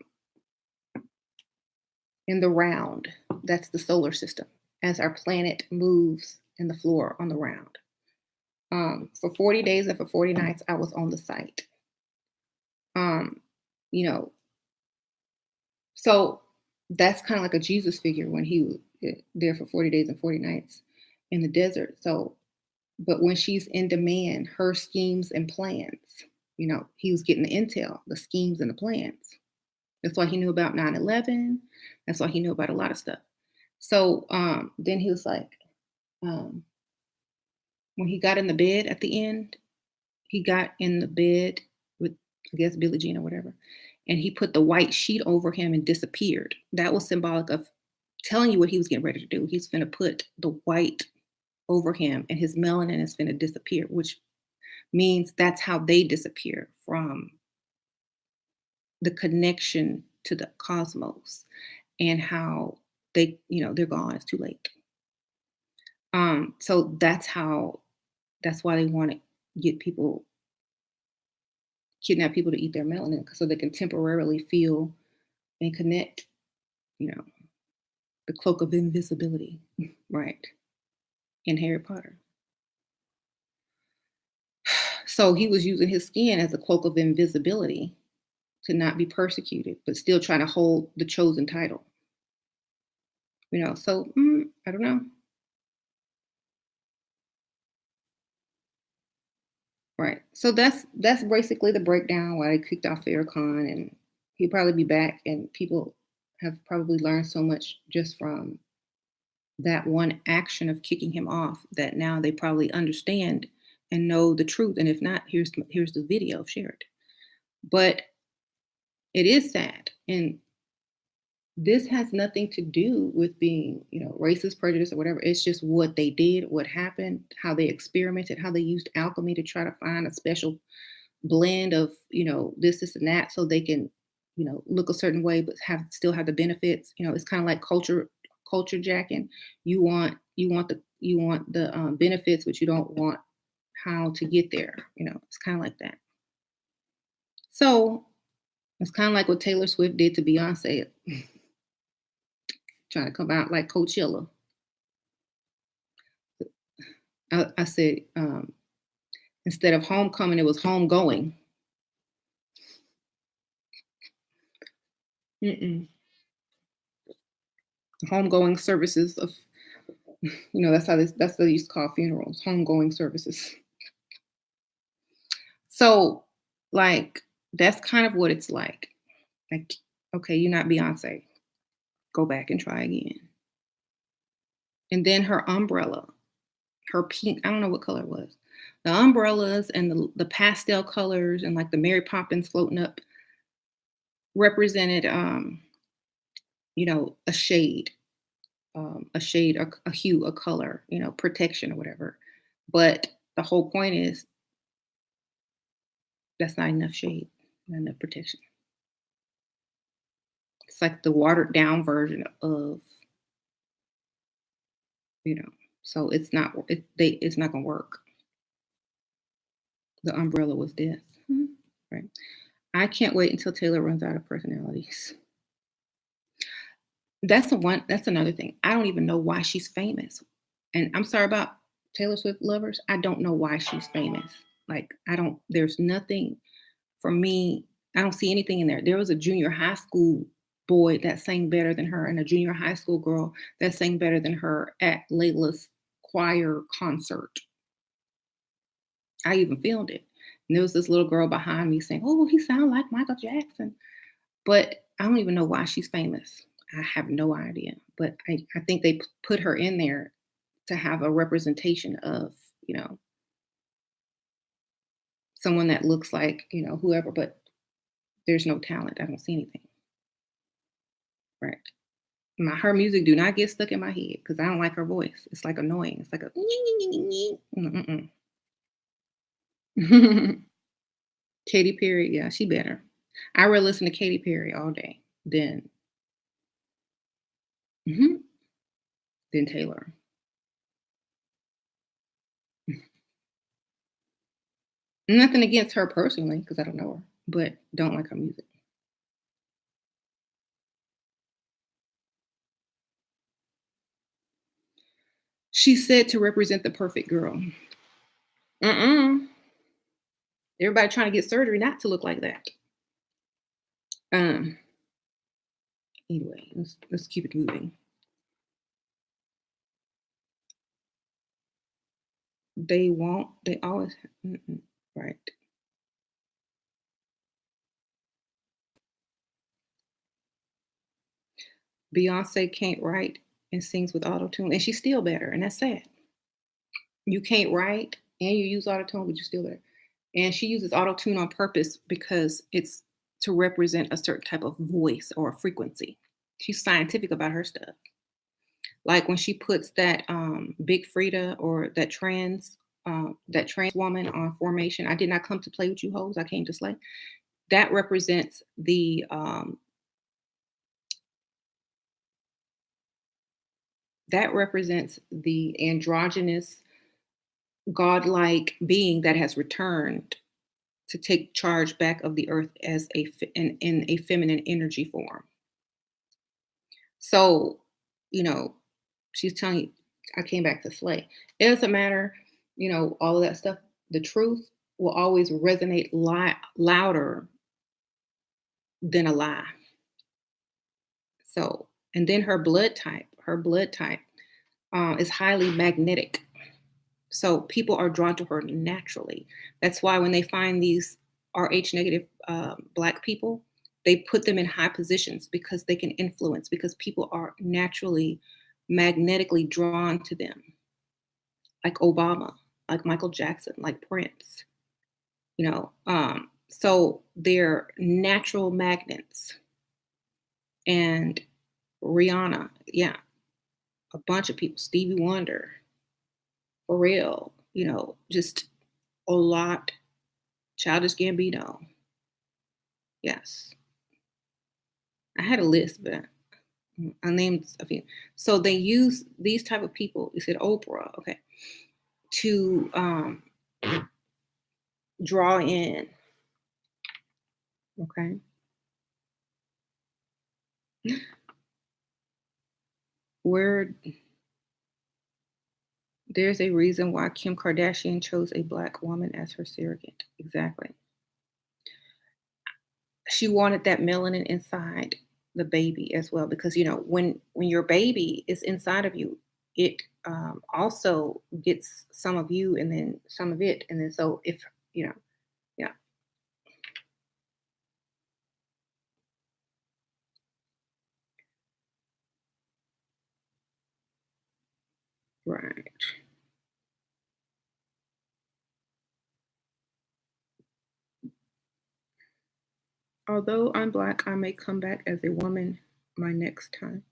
in the round, that's the solar system, as our planet moves in the floor on the round. For 40 days and for 40 nights, I was on the site. Um, you know, so that's kind of like a Jesus figure when he was there for 40 days and 40 nights in the desert. So, but when she's in demand, her schemes and plans, he was getting the intel, the schemes and the plans. That's why he knew about 9/11. That's why he knew about a lot of stuff. So then he was like, um, when he got in the bed at the end, he got in the bed with, I guess, Billie Jean or whatever, and he put the white sheet over him and disappeared. That was symbolic of telling you what he was getting ready to do. He's going to put the white over him, and his melanin is going to disappear, which means that's how they disappear from the connection to the cosmos, and how they're gone. It's too late. So that's why they want to get people kidnap people to eat their melanin so they can temporarily feel and connect, you know, the cloak of invisibility, right? In Harry Potter. So he was using his skin as a cloak of invisibility to not be persecuted, but still trying to hold the chosen title. So I don't know. Right. So that's basically the breakdown why they kicked off Farrakhan, and he'll probably be back, and people have probably learned so much just from that one action of kicking him off that now they probably understand and know the truth. And if not, here's the video shared. But it is sad, and this has nothing to do with being, racist, prejudice, or whatever. It's just what they did, what happened, how they experimented, how they used alchemy to try to find a special blend of, this and that, so they can, look a certain way, but still have the benefits. It's kind of like culture jacking. You want the benefits, but you don't want how to get there. It's kind of like that. So it's kind of like what Taylor Swift did to Beyonce, trying to come out like Coachella. I said, instead of homecoming, it was homegoing. Mm-mm. Homegoing services of, that's what they used to call funerals, homegoing services. So, like, that's kind of what it's like. Like, okay, you're not Beyonce. Go back and try again. And then her umbrella, her pink, I don't know what color it was. The umbrellas and the pastel colors and like the Mary Poppins floating up represented, a shade, a hue, a color, protection or whatever. But the whole point is that's not enough shade, not enough protection. It's like the watered down version of, so it's not gonna work. The umbrella was death. Right. I can't wait until Taylor runs out of personalities. That's another thing. I don't even know why she's famous. And I'm sorry about Taylor Swift lovers. I don't know why she's famous. Like, there's nothing for me. I don't see anything in there. There was a junior high school boy that sang better than her and a junior high school girl that sang better than her at Layla's choir concert. I even filmed it. And there was this little girl behind me saying, "Oh, he sounds like Michael Jackson." But I don't even know why she's famous. I have no idea. But I think they put her in there to have a representation of, you know, someone that looks like, whoever, but there's no talent. I don't see anything. Right. Her music do not get stuck in my head because I don't like her voice. It's like annoying. It's like a mm-mm. Katy Perry, yeah, she better. I would listen to Katy Perry all day than mhm, than Taylor. Nothing against her personally because I don't know her, but don't like her music. She's said to represent the perfect girl. Mm-mm. Everybody trying to get surgery not to look like that. Um. Anyway, let's keep it moving. They won't. They always. Mm-mm, right. Beyonce can't write and sings with auto tune, and she's still better, and that's sad. You can't write and you use auto tune, but you're still better. And she uses auto tune on purpose because it's to represent a certain type of voice or a frequency. She's scientific about her stuff. Like when she puts that Big Frida or that trans woman on formation. I did not come to play with you hoes. I came to slay. That represents the androgynous godlike being that has returned to take charge back of the earth as in a feminine energy form. So, you know, she's telling you, I came back to slay. It doesn't matter, all of that stuff. The truth will always resonate louder than a lie. So, and then her blood type is highly magnetic. So people are drawn to her naturally. That's why when they find these Rh negative Black people, they put them in high positions because they can influence, because people are naturally magnetically drawn to them, like Obama, like Michael Jackson, like Prince, so they're natural magnets. And Rihanna, yeah, a bunch of people, Stevie Wonder, for real, just a lot. Childish Gambino. Yes. I had a list, but I named a few. So they use these type of people, you said Oprah, okay, to draw in, okay? Where there's a reason why Kim Kardashian chose a Black woman as her surrogate. Exactly. She wanted that melanin inside the baby as well, because when your baby is inside of you, it also gets some of you and then some of it, and then so if you know yeah, right. Although I'm Black, I may come back as a woman my next time.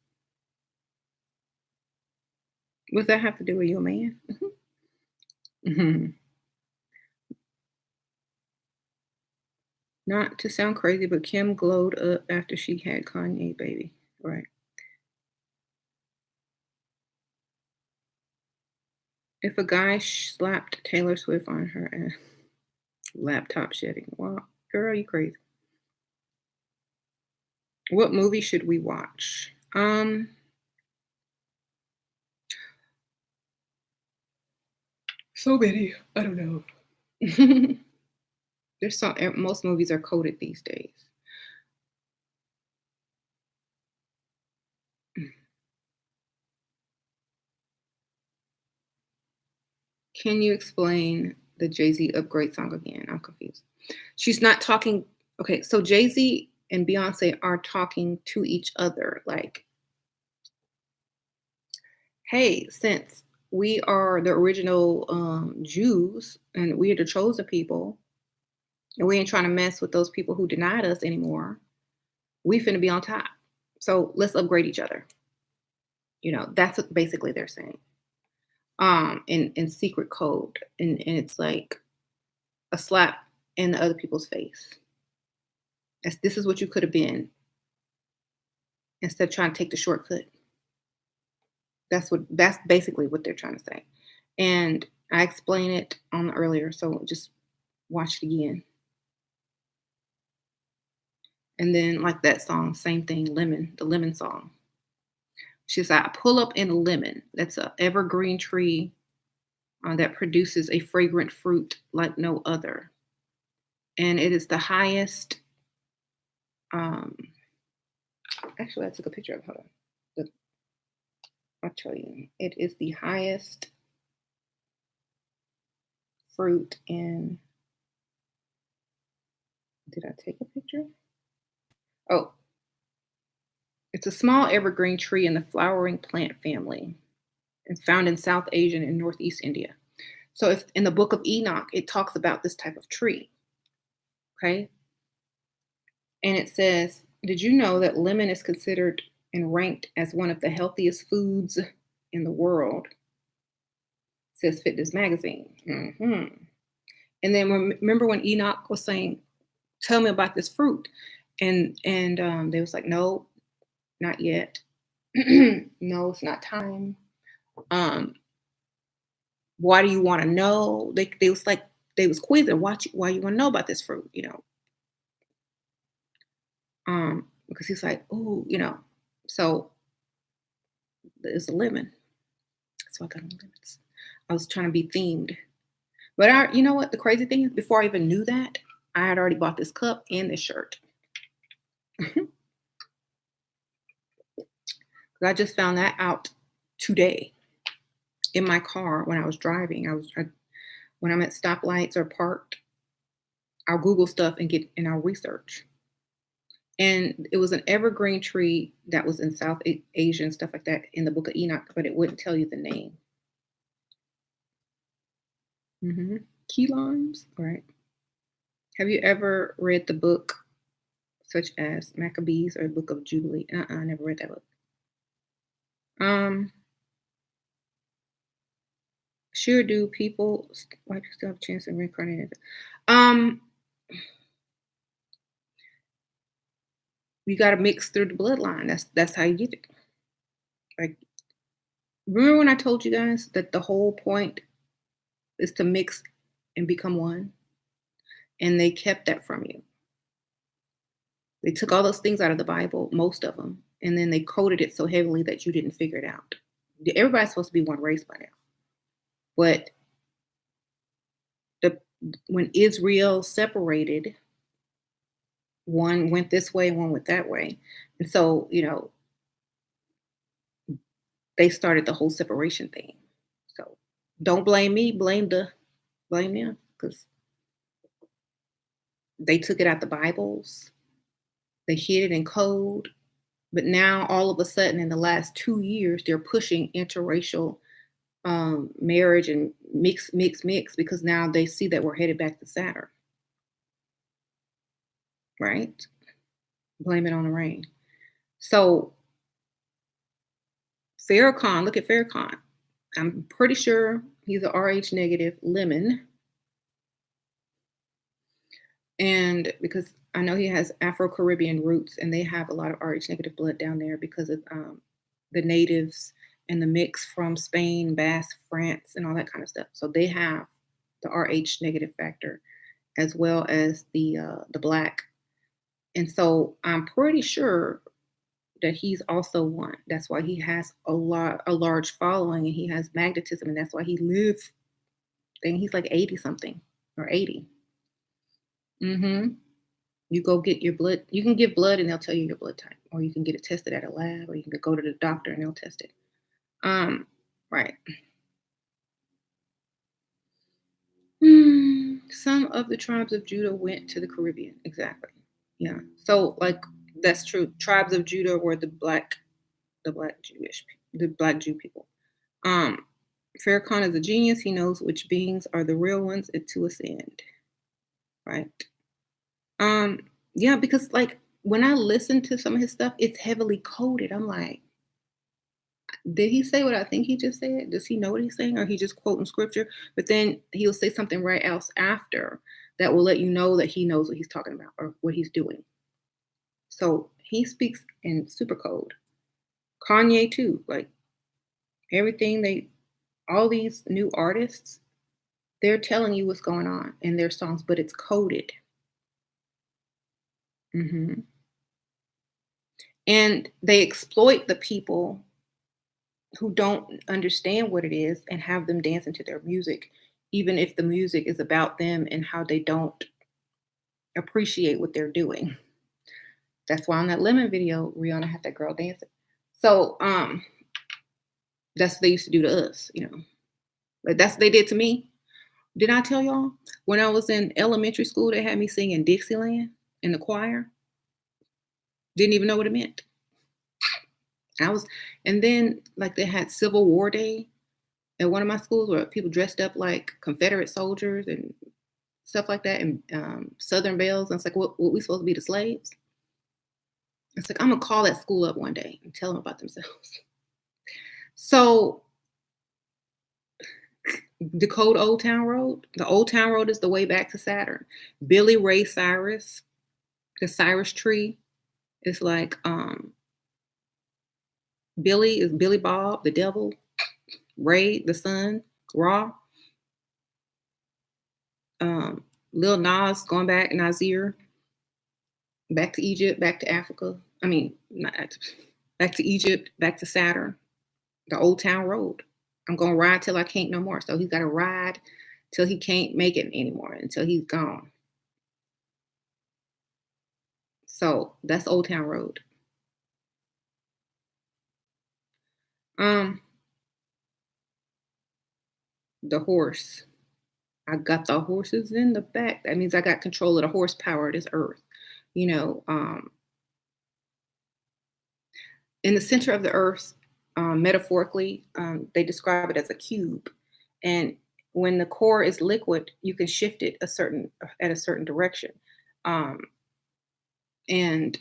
What's that have to do with you, a man? Mhm. Not to sound crazy, but Kim glowed up after she had Kanye baby. Right. If a guy slapped Taylor Swift on her laptop shedding, well, girl, you crazy. What movie should we watch? So many. I don't know. Most movies are coded these days. Can you explain the Jay-Z Upgrade song again? I'm confused. She's not talking. Okay, so Jay-Z and Beyonce are talking to each other like, hey, since we are the original Jews and we are the chosen people, and we ain't trying to mess with those people who denied us anymore, we finna be on top. So let's upgrade each other. That's what basically they're saying. In secret code. And it's like a slap in the other people's face. This is what you could have been instead of trying to take the shortcut. That's basically what they're trying to say. And I explained it on earlier, so just watch it again. And then like that song, same thing, Lemon, the Lemon song. She said, I pull up in a lemon. That's a evergreen tree that produces a fragrant fruit like no other. And it is the highest. Um, Actually, I took a picture of it. Hold on. I'll tell you. It is the highest fruit in. Did I take a picture? Oh, it's a small evergreen tree in the flowering plant family. It's found in South Asia and Northeast India. So, if in the book of Enoch, it talks about this type of tree. Okay. And it says, did you know that lemon is considered and ranked as one of the healthiest foods in the world? Says Fitness Magazine. And then remember when Enoch was saying, tell me about this fruit. And they was like, no, not yet. No, it's not time. Um, why do you want to know? They was like, they was quizzing, why you want to know about this fruit, because he's like, oh, so it's a lemon. So I got on limits. I was trying to be themed. But you know what? The crazy thing is, before I even knew that, I had already bought this cup and this shirt. I just found that out today in my car when I was driving. When I'm at stoplights or parked, I'll Google stuff and I'll research. And it was an evergreen tree that was in South Asia and stuff like that in the book of Enoch, but it wouldn't tell you the name. Key limes, right? Have you ever read the book such as Maccabees or Book of Jubilee? I never read that book. Sure do people why do you still have a chance in reincarnated? Um, you gotta mix through the bloodline. That's how you get it. Like, remember when I told you guys that the whole point is to mix and become one? And they kept that from you. They took all those things out of the Bible, most of them, and then they coded it so heavily that you didn't figure it out. Everybody's supposed to be one race by now. But when Israel separated, one went this way, one went that way. And so, they started the whole separation thing. So don't blame me, blame them, because they took it out the Bibles, they hid it in code. But now all of a sudden in the last 2 years, they're pushing interracial marriage and mix because now they see that we're headed back to Saturn. Right? Blame it on the rain. So Farrakhan, look at Farrakhan. I'm pretty sure he's a RH negative lemon. And because I know he has Afro-Caribbean roots and they have a lot of RH negative blood down there because of the natives and the mix from Spain, Basque, France, and all that kind of stuff. So they have the RH negative factor as well as the black. And so I'm pretty sure that he's also one. That's why he has a large following, and he has magnetism, and that's why he lives. I think he's like 80 something or 80. You go get your blood. You can give blood, and they'll tell you your blood type, or you can get it tested at a lab, or you can go to the doctor and they'll test it. Right. Some of the tribes of Judah went to the Caribbean. Exactly. Yeah. So like that's true. Tribes of Judah were the black Jew people. Um, Farrakhan is a genius. He knows which beings are the real ones and to ascend. Right. Um, yeah, because like when I listen to some of his stuff, it's heavily coded. I'm like, did he say what I think he just said? Does he know what he's saying? Or he just quoting scripture? But then he'll say something right else after that will let you know that he knows what he's talking about or what he's doing. So he speaks in super code. Kanye too. Like everything all these new artists, they're telling you what's going on in their songs, but it's coded. Hmm. And they exploit the people who don't understand what it is and have them dancing to their music, even if the music is about them and how they don't appreciate what they're doing. That's why on that Lemon video, Rihanna had that girl dancing. So that's what they used to do to us, you know. Like that's what they did to me. Did I tell y'all? When I was in elementary school, they had me singing Dixieland in the choir. Didn't even know what it meant. I was, and then like they had Civil War Day at one of my schools where people dressed up like Confederate soldiers and stuff like that, and Southern Bells. And it's like, what we supposed to be the slaves? It's like I'm gonna call that school up one day and tell them about themselves. So decode Old Town Road. The Old Town Road is the way back to Saturn. Billy Ray Cyrus, the Cyrus tree is like Billy is Billy Bob, the devil, Ray, the sun, Ra, Lil Nas going back, Nazir, back to Egypt, back to Africa. I mean, not, back to Egypt, back to Saturn, the Old Town Road. I'm gonna ride till I can't no more. So he's got to ride till he can't make it anymore, until he's gone. So that's Old Town Road. Um, the horse. I got the horses in the back. That means I got control of the horsepower of this earth. You know, in the center of the earth, metaphorically, they describe it as a cube. And when the core is liquid, you can shift it at a certain direction. Um, and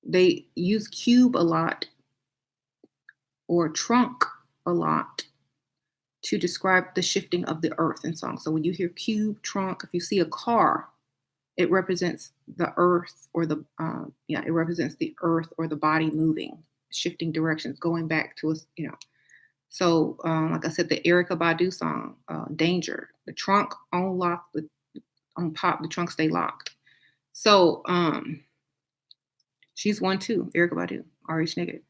they use cube a lot or trunk a lot to describe the shifting of the earth in songs. So when you hear cube, trunk, if you see a car, it represents the earth or it represents the earth or the body moving, shifting directions, going back to us, you know. So like I said, the Erica Badu song, Danger, the trunk on lock, on pop, the trunk stay locked. So she's one too, Erica Badu, RH negative.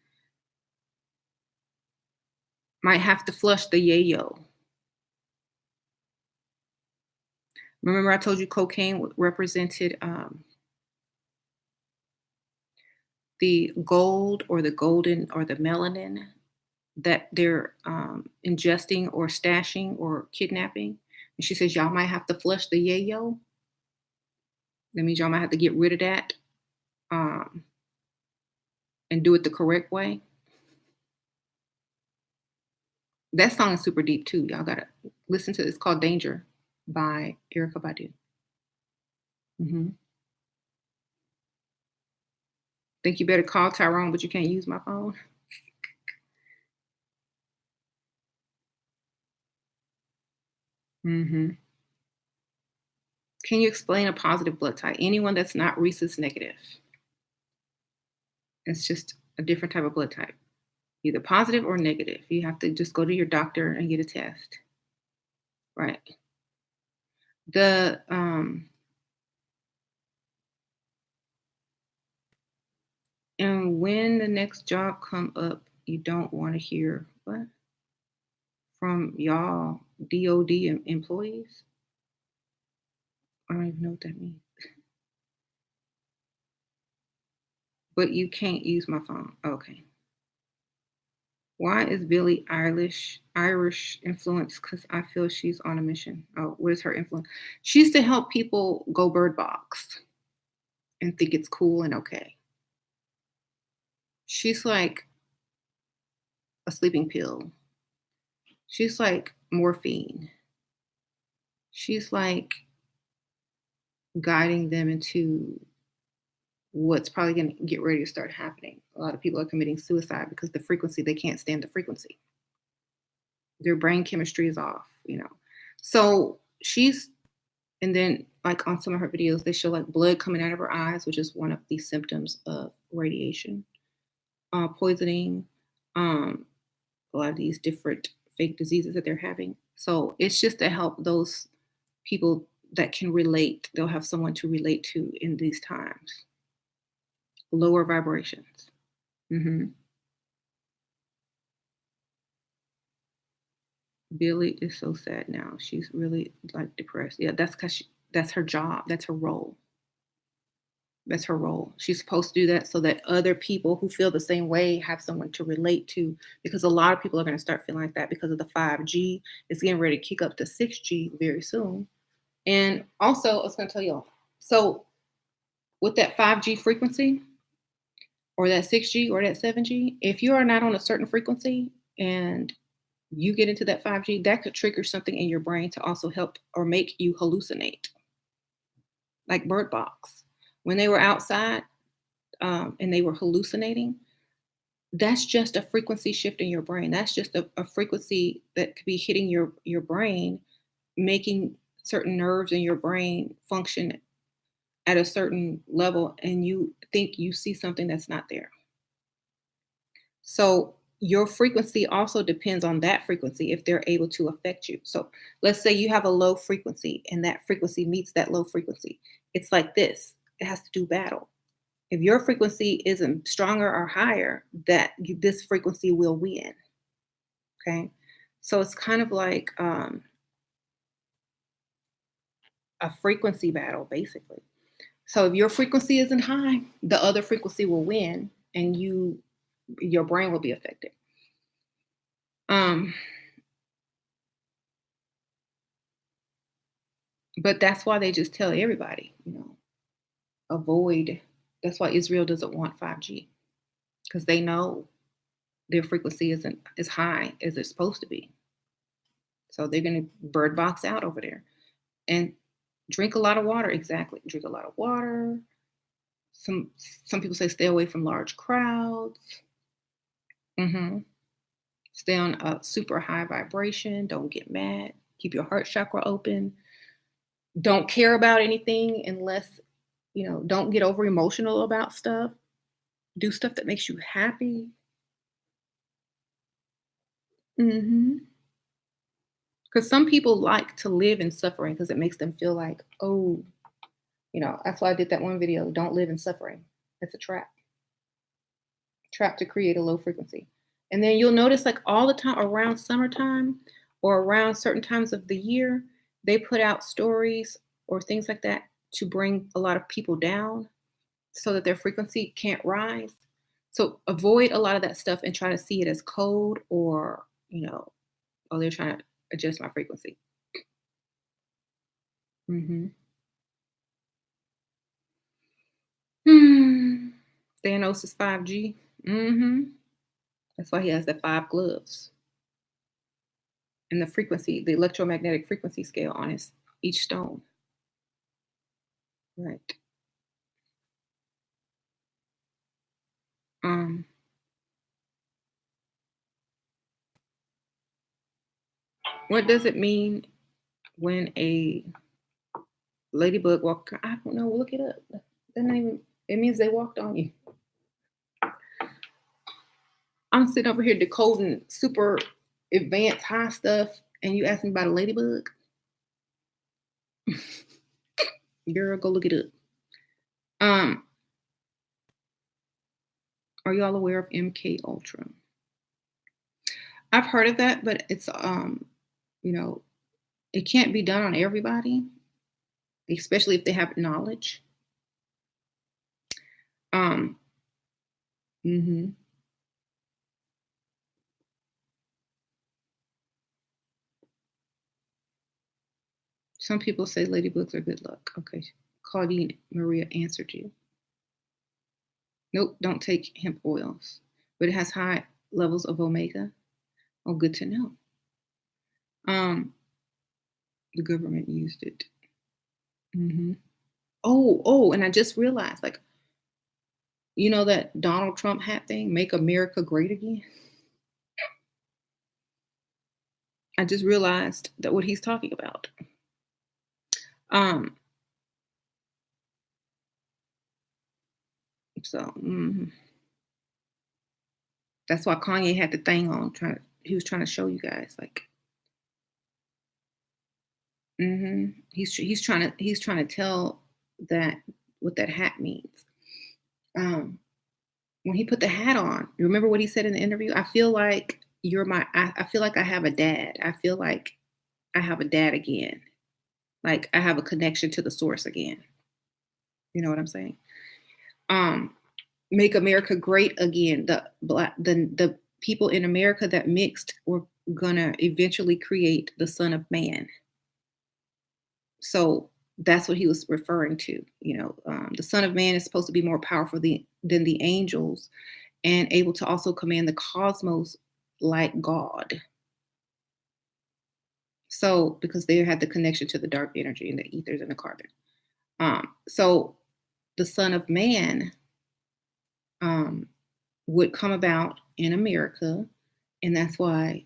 Might have to flush the yayo. Remember I told you cocaine represented the gold or the golden or the melanin that they're ingesting or stashing or kidnapping. And she says, y'all might have to flush the yayo. That means y'all might have to get rid of that um, and do it the correct way. That song is super deep too. Y'all gotta listen to it. It's called Danger by Erica Badu. Hmm. Think you better call Tyrone, but you can't use my phone. Hmm. Can you explain a positive blood type? Anyone that's not rhesus negative. It's just a different type of blood type, either positive or negative. You have to just go to your doctor and get a test. Right. The and when the next job come up, you don't want to hear what from y'all DOD employees. I don't even know what that means. But you can't use my phone. Okay. Why is Billie Irish influence? Because I feel she's on a mission. Oh, what is her influence? She used to help people go bird box and think it's cool and okay. She's like a sleeping pill. She's like morphine. She's like guiding them into what's probably going to get ready to start happening. A lot of people are committing suicide because the frequency, they can't stand the frequency. Their brain chemistry is off, you know. So she's, and then like on some of her videos, they show like blood coming out of her eyes, which is one of the symptoms of radiation, poisoning, um, a lot of these different fake diseases that they're having. So it's just to help those people that can relate. They'll have someone to relate to in these times. Lower vibrations. Hmm. Billy is so sad now. She's really like depressed. Yeah, that's because that's her job. That's her role. That's her role. She's supposed to do that so that other people who feel the same way have someone to relate to. Because a lot of people are going to start feeling like that because of the 5G. It's getting ready to kick up to 6G very soon. And also, I was going to tell y'all. So with that 5G frequency, or that 6G or that 7G, if you are not on a certain frequency and you get into that 5G, that could trigger something in your brain to also help or make you hallucinate, like Bird Box. When they were outside and they were hallucinating, that's just a frequency shift in your brain. That's just a frequency that could be hitting your brain, making certain nerves in your brain function at a certain level, and you think you see something that's not there. So your frequency also depends on that frequency if they're able to affect you. So let's say you have a low frequency and that frequency meets that low frequency. It's like this. It has to do battle. If your frequency isn't stronger or higher, this frequency will win. Okay. So it's kind of like a frequency battle, basically. So if your frequency isn't high, the other frequency will win and your brain will be affected. Um, but that's why they just tell everybody, avoid. That's why Israel doesn't want 5G because they know their frequency isn't as high as it's supposed to be. So they're going to bird box out over there and drink a lot of water. Exactly, drink a lot of water. Some people say stay away from large crowds. Hmm. Stay on a super high vibration. Don't get mad. Keep your heart chakra open. Don't care about anything unless don't get over emotional about stuff. Do stuff that makes you happy. Mhm. Because some people like to live in suffering because it makes them feel like, oh, that's why I did that one video. Don't live in suffering. It's a trap. Trap to create a low frequency. And then you'll notice like all the time around summertime or around certain times of the year, they put out stories or things like that to bring a lot of people down so that their frequency can't rise. So avoid a lot of that stuff and try to see it as code or, oh, they're trying to adjust my frequency. Hmm. Hmm. Thanos is 5G. Hmm. That's why he has the five gloves and the frequency, the electromagnetic frequency scale on his each stone. Right. Um, what does it mean when a ladybug walk? I don't know. Look it up. That not even. It means they walked on you. I'm sitting over here decoding super advanced high stuff, and you ask me about a ladybug. Girl, go look it up. Um, are y'all aware of MK Ultra? I've heard of that, but it's you know, it can't be done on everybody, especially if they have knowledge. Um, mhm. Some people say ladybugs are good luck. Okay. Claudine Maria answered you. Nope, don't take hemp oils. But it has high levels of omega. Oh, good to know. Um, the government used it. Hmm. Oh, and I just realized, like, you know that Donald Trump hat thing, "Make America Great Again." I just realized that what he's talking about. Um, so that's why Kanye had the thing on. He was trying to show you guys, like, he's trying to tell that what that hat means. Um, when he put the hat on, you remember what he said in the interview? I feel like I feel like I have a dad. I feel like I have a dad again. Like I have a connection to the source again. You know what I'm saying? Um, Make America great again. The people in America that mixed were gonna eventually create the Son of Man. So that's what he was referring to. The Son of Man is supposed to be more powerful than the angels, and able to also command the cosmos like God. So because they had the connection to the dark energy and the ethers and the carbon. So the Son of Man um, would come about in America, and that's why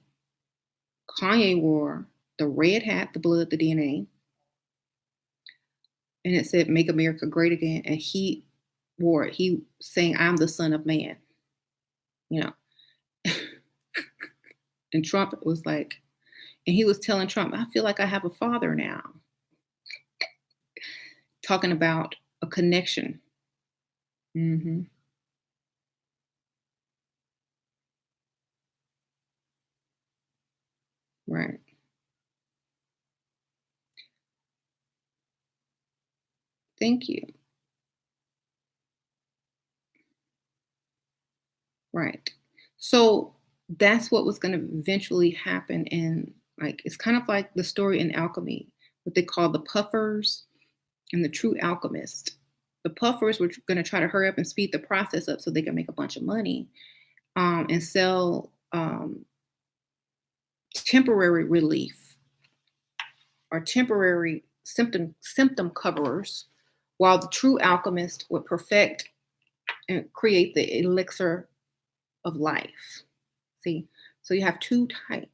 Kanye wore the red hat, the blood, the DNA, and it said "Make America Great Again," and he wore it. He saying, "I'm the Son of Man," you know. And Trump was like, and he was telling Trump, "I feel like I have a father now," talking about a connection. Hmm. Right. Thank you. Right. So that's what was going to eventually happen. And like, it's kind of like the story in alchemy, what they call the puffers and the true alchemist. The puffers were going to try to hurry up and speed the process up so they can make a bunch of money, and sell temporary relief or temporary symptom coverers, while the true alchemist would perfect and create the elixir of life. See, so you have two types.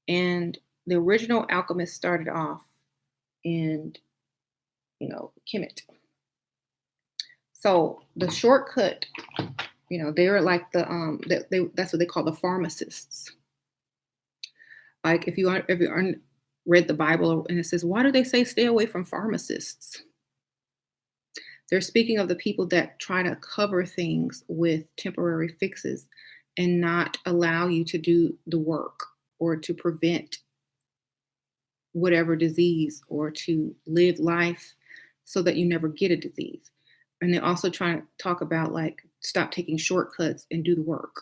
And the original alchemist started off in, Kemet. So the shortcut, they're like that's what they call the pharmacists. Like if you read the Bible and it says, why do they say stay away from pharmacists? They're speaking of the people that try to cover things with temporary fixes and not allow you to do the work or to prevent whatever disease or to live life so that you never get a disease. And they're also trying to talk about like stop taking shortcuts and do the work.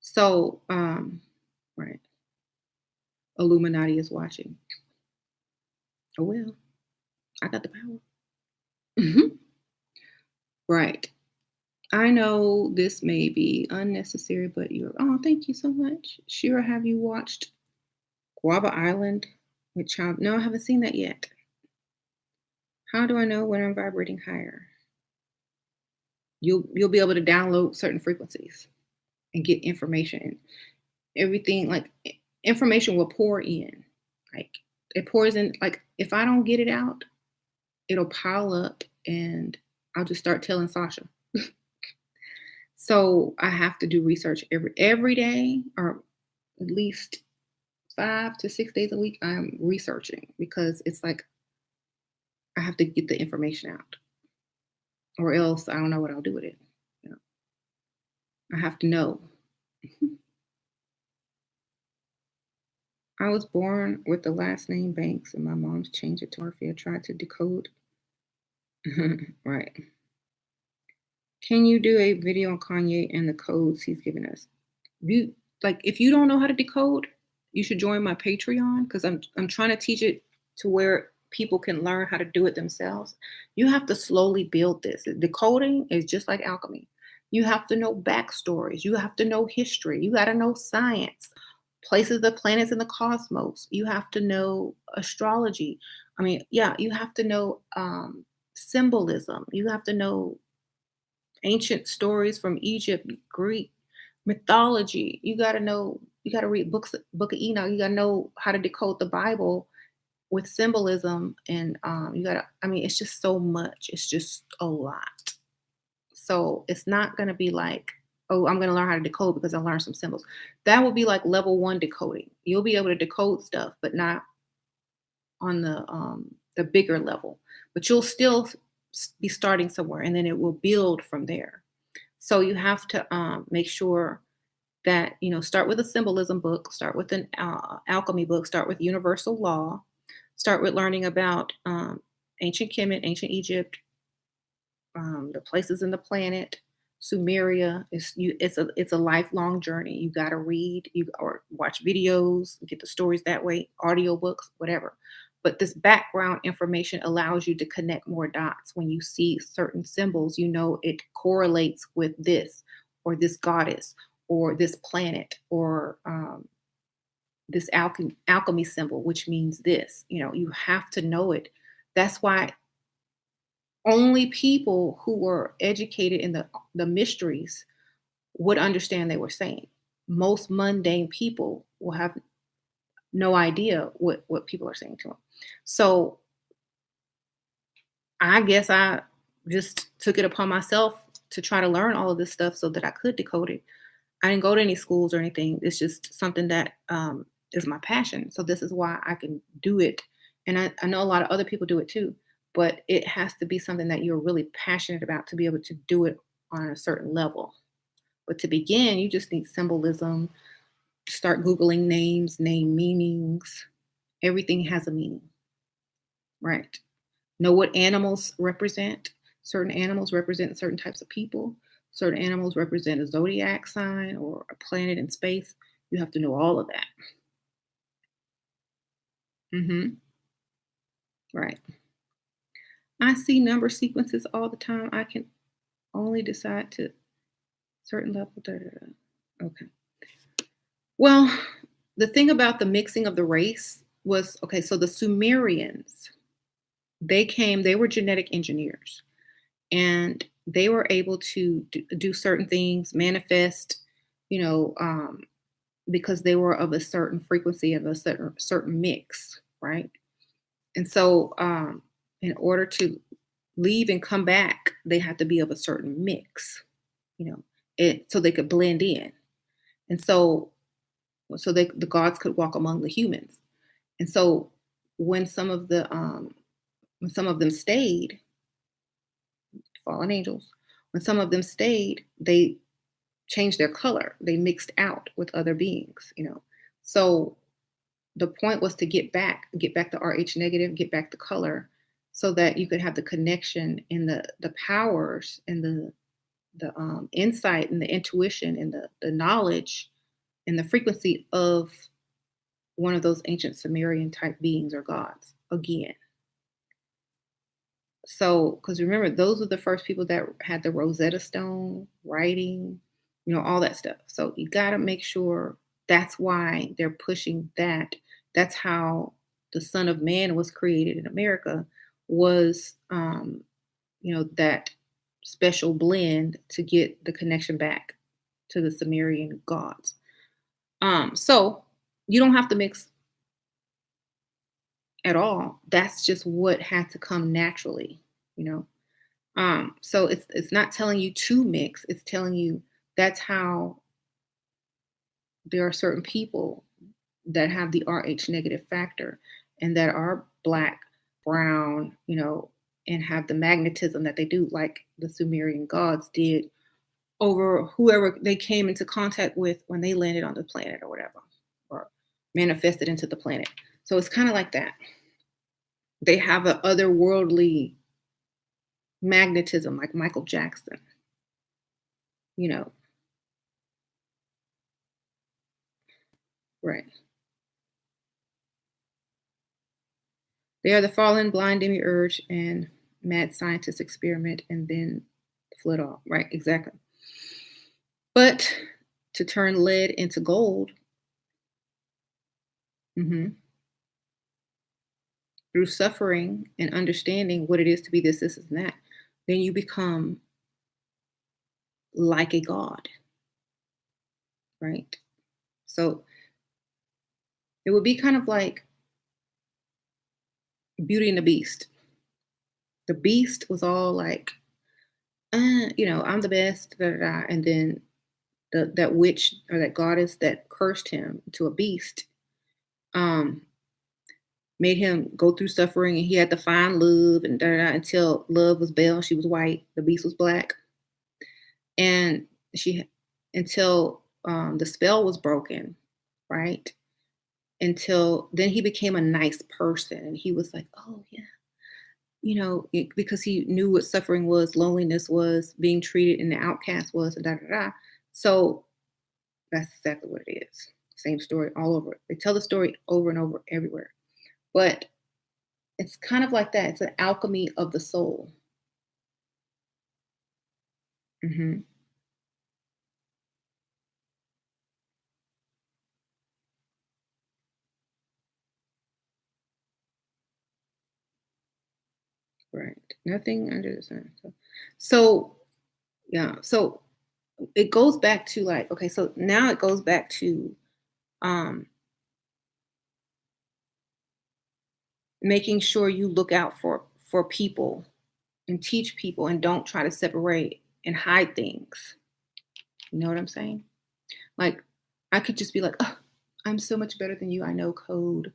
So, right, Illuminati is watching. Oh well, I got the power. Mhm. Right. I know this may be unnecessary, but thank you so much. Shira, have you watched Guava Island with Child? No, I haven't seen that yet. How do I know when I'm vibrating higher? You'll be able to download certain frequencies and get information. Everything like information will pour in. Like it pours in. Like if I don't get it out, it'll pile up, and I'll just start telling Sasha. So I have to do research every day, or at least 5 to 6 days a week. I'm researching because it's like I have to get the information out, or else I don't know what I'll do with it. You know, I have to know. I was born with the last name Banks, and my mom's changed it to Murphy. I tried to decode. Right. Can you do a video on Kanye and the codes he's given us? You like if you don't know how to decode, you should join my Patreon because I'm trying to teach it to where people can learn how to do it themselves, you have to slowly build this. Decoding is just like alchemy. You have to know backstories. You have to know history. You got to know science, places, the planets in the cosmos. You have to know astrology. I mean, yeah, you have to know symbolism. You have to know ancient stories from Egypt, Greek mythology. You got to know. You got to read books, Book of Enoch. You got to know how to decode the Bible with symbolism, and you got to. I mean, it's just so much. It's just a lot. So it's not going to be like, oh, I'm going to learn how to decode because I learned some symbols. That will be like level one decoding. You'll be able to decode stuff, but not on the bigger level. But you'll still be starting somewhere, and then it will build from there. So you have to make sure that start with a symbolism book, start with an alchemy book, start with universal law, start with learning about ancient Kemet, ancient Egypt, the places in the planet, Sumeria. It's a lifelong journey. You got to read, you or watch videos, get the stories that way, audiobooks, whatever. But this background information allows you to connect more dots. When you see certain symbols, you know it correlates with this or this goddess or this planet or this alchemy symbol, which means this. You have to know it. That's why only people who were educated in the mysteries would understand they were saying. Most mundane people will have no idea what people are saying to them. So I guess I just took it upon myself to try to learn all of this stuff so that I could decode it. I didn't go to any schools or anything. It's just something that is my passion. So this is why I can do it. And I know a lot of other people do it too, but it has to be something that you're really passionate about to be able to do it on a certain level. But to begin, you just need symbolism. Start Googling names, name meanings. Everything has a meaning, right? Know what animals represent. Certain animals represent certain types of people. Certain animals represent a zodiac sign or a planet in space. You have to know all of that. Right. I see number sequences all the time. I can only decide to certain level. Da, da, da. Okay. Well, the thing about the mixing of the race was okay. So the Sumerians, they were genetic engineers, and they were able to do certain things, manifest, you know, um, because they were of a certain frequency of a certain mix, right? And so, in order to leave and come back, they had to be of a certain mix, you know, so they could blend in, and so the gods could walk among the humans. And so, when some of the when some of them stayed, fallen angels, when some of them stayed, they changed their color. They mixed out with other beings, So the point was to get back the RH negative, get back the color, so that you could have the connection and the powers and the insight and the intuition and the knowledge and the frequency of one of those ancient Sumerian type beings or gods again. So, because remember, those were the first people that had the Rosetta Stone, writing, all that stuff. So you got to make sure that's why they're pushing that. That's how the Son of Man was created in America, was, that special blend to get the connection back to the Sumerian gods. So you don't have to mix at all. That's just what had to come naturally, you know. So it's not telling you to mix, it's telling you that's how there are certain people that have the RH negative factor and that are black, brown, and have the magnetism that they do, like the Sumerian gods did over whoever they came into contact with when they landed on the planet or whatever, or manifested into the planet. So it's kind of like that. They have a otherworldly magnetism like Michael Jackson, you know. Right. They are the fallen, blind demiurge and mad scientist experiment, and then flood off. Right, exactly. But to turn lead into gold, mhm, through suffering and understanding what it is to be this, and that, then you become like a god, right? So it would be kind of like Beauty and the Beast. The Beast was all like, I'm the best, da, da, da. And then that witch or that goddess that cursed him to a beast, um, made him go through suffering, and he had to find love and da, da, da, until love was Belle, she was white, the beast was black, and she until the spell was broken, right? Until then, he became a nice person, and he was like, "Oh yeah, because he knew what suffering was, loneliness was, being treated and the outcast was, and da da da." So that's exactly what it is. Same story all over. They tell the story over and over everywhere, but it's kind of like that. It's an alchemy of the soul. Hmm. Right. Nothing under the sun. So yeah. So it goes back to like, okay. So now it goes back to um, making sure you look out for people and teach people and don't try to separate and hide things. You know what I'm saying? Like, I could just be like, oh, I'm so much better than you. I know code.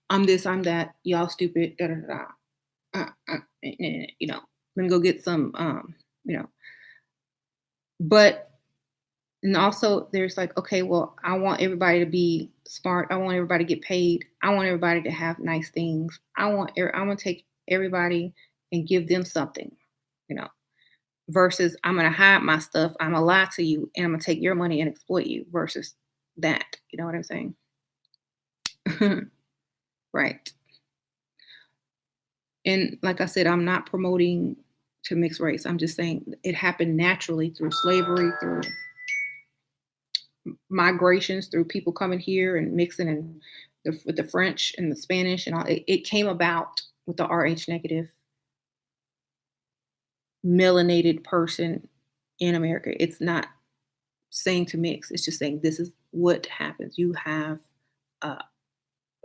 I'm this, I'm that. Y'all stupid. Da da da. Da. Let me go get some. You know. But and also, there's like, okay, well, I want everybody to be smart. I want everybody to get paid. I want everybody to have nice things. I want to take everybody and give them something. You know, versus I'm gonna hide my stuff, I'm gonna lie to you, and I'm gonna take your money and exploit you versus that. You know what I'm saying? Right. And like I said, I'm not promoting to mix race. I'm just saying it happened naturally through slavery, through migrations, through people coming here and mixing and with the French and the Spanish and all. It came about with the RH negative melanated person in America. It's not saying to mix. It's just saying this is what happens. You have a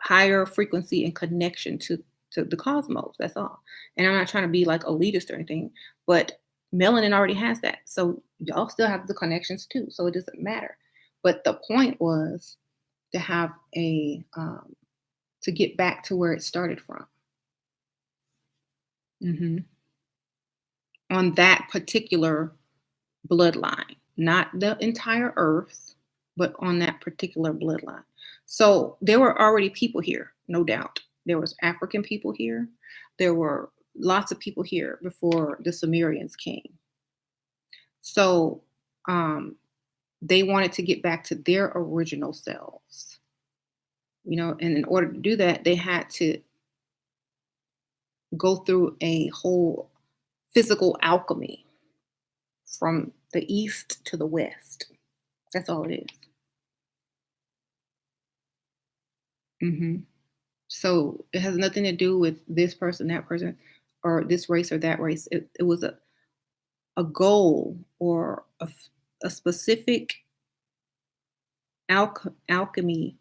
higher frequency and connection to the cosmos. That's all. And I'm not trying to be like elitist or anything, but melanin already has that. So y'all still have the connections too. So it doesn't matter. But the point was to have to get back to where it started from. Hmm. On that particular bloodline, not the entire earth, but on that particular bloodline. So there were already people here, no doubt. There was African people here. There were lots of people here before the Sumerians came. So they wanted to get back to their original selves, and in order to do that, they had to go through a whole physical alchemy from the east to the west. That's all it is. Hmm. So it has nothing to do with this person, that person, or this race or that race. It was a goal or a specific alchemy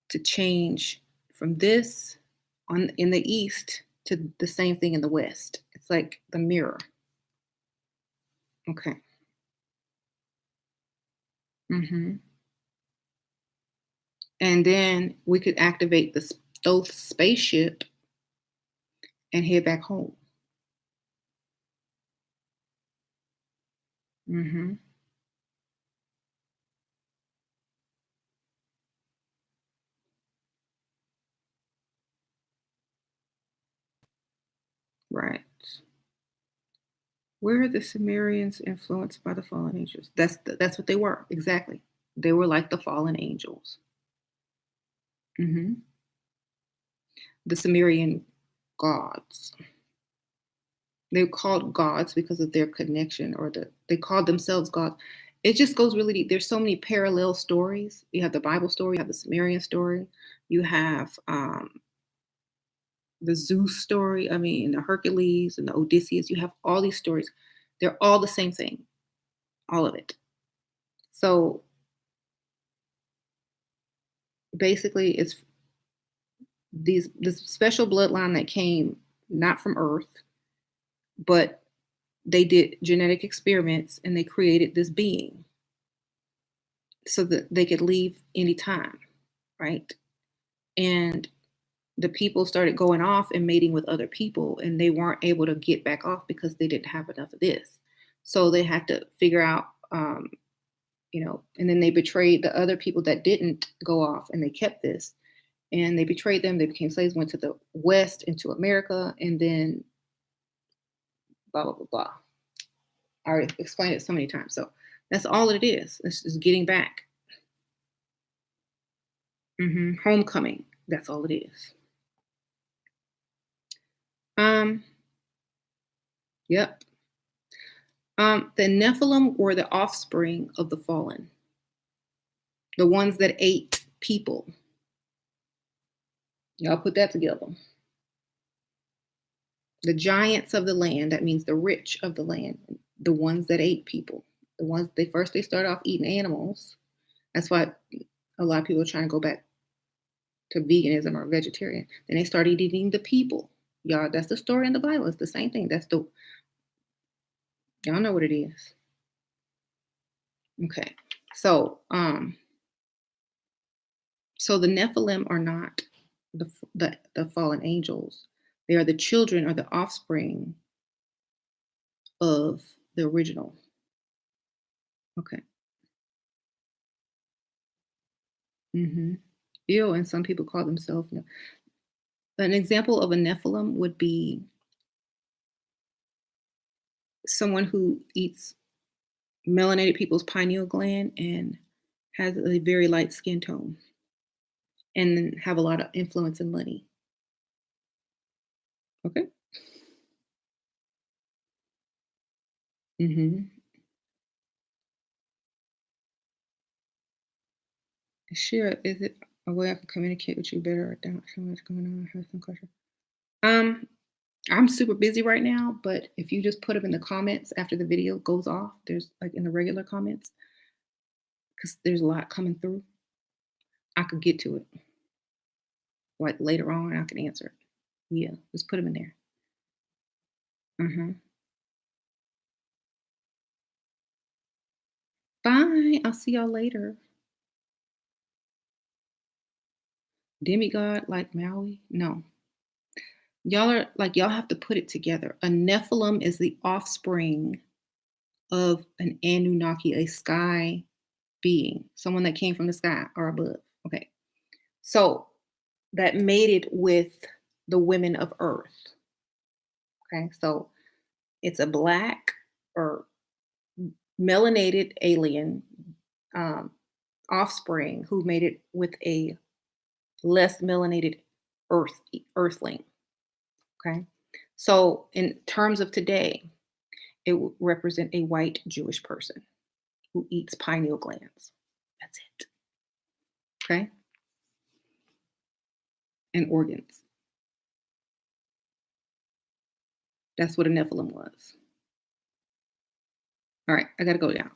to change from this on in the east to the same thing in the west. It's like the mirror. Okay. Hmm. And then we could activate the Thoth spaceship and head back home. Hmm. Right. Where are the Sumerians influenced by the fallen angels? That's what they were exactly. They were like the fallen angels. Hmm. The Sumerian. gods. They're called gods because of their connection, or they called themselves gods. It just goes really deep. There's so many parallel stories. You have the Bible story, you have the Sumerian story, you have the Zeus story. I mean, the Hercules and the Odysseus. You have all these stories. They're all the same thing, all of it. So basically, it's this special bloodline that came not from Earth, but they did genetic experiments and they created this being so that they could leave anytime, right? And the people started going off and mating with other people, and they weren't able to get back off because they didn't have enough of this. So they had to figure out, and then they betrayed the other people that didn't go off, and they kept this, and they betrayed them. They became slaves, went to the West, into America, and then blah blah blah blah. I already explained it so many times. So that's all it is. It's just getting back. Homecoming. That's all it is. Um. Yep. The Nephilim were the offspring of the fallen, the ones that ate people. Y'all put that together. The giants of the land, that means the rich of the land, the ones that ate people. The ones they start off eating animals. That's why a lot of people are trying to go back to veganism or vegetarian. Then they started eating the people. Y'all, that's the story in the Bible. It's the same thing. Y'all know what it is. Okay. So the Nephilim are not the fallen angels. They are the children or the offspring of the original. Okay. Ew, and some people call themselves. An example of a Nephilim would be someone who eats melanated people's pineal gland and has a very light skin tone and then have a lot of influence and money. Okay. hmm Sure. Is it a way I can communicate with you better? Or don't show what's going on. Have some question. Um, I'm super busy right now, but if you just put them in the comments after the video goes off, there's like in the regular comments, because there's a lot coming through. I could get to it like later on. I can answer it. Yeah, just put them in there. Mm-hmm. Bye. I'll see y'all later. Demigod like Maui? No. Y'all have to put it together. A Nephilim is the offspring of an Anunnaki, a sky being, someone that came from the sky or above. Okay. So that mated with the women of Earth. Okay. So it's a black or melanated alien um, offspring who mated with a less melanated earthling. Okay. So in terms of today, it would represent a white Jewish person who eats pineal glands. That's it. Okay. And organs. That's what a Nephilim was. All right. I got to go down.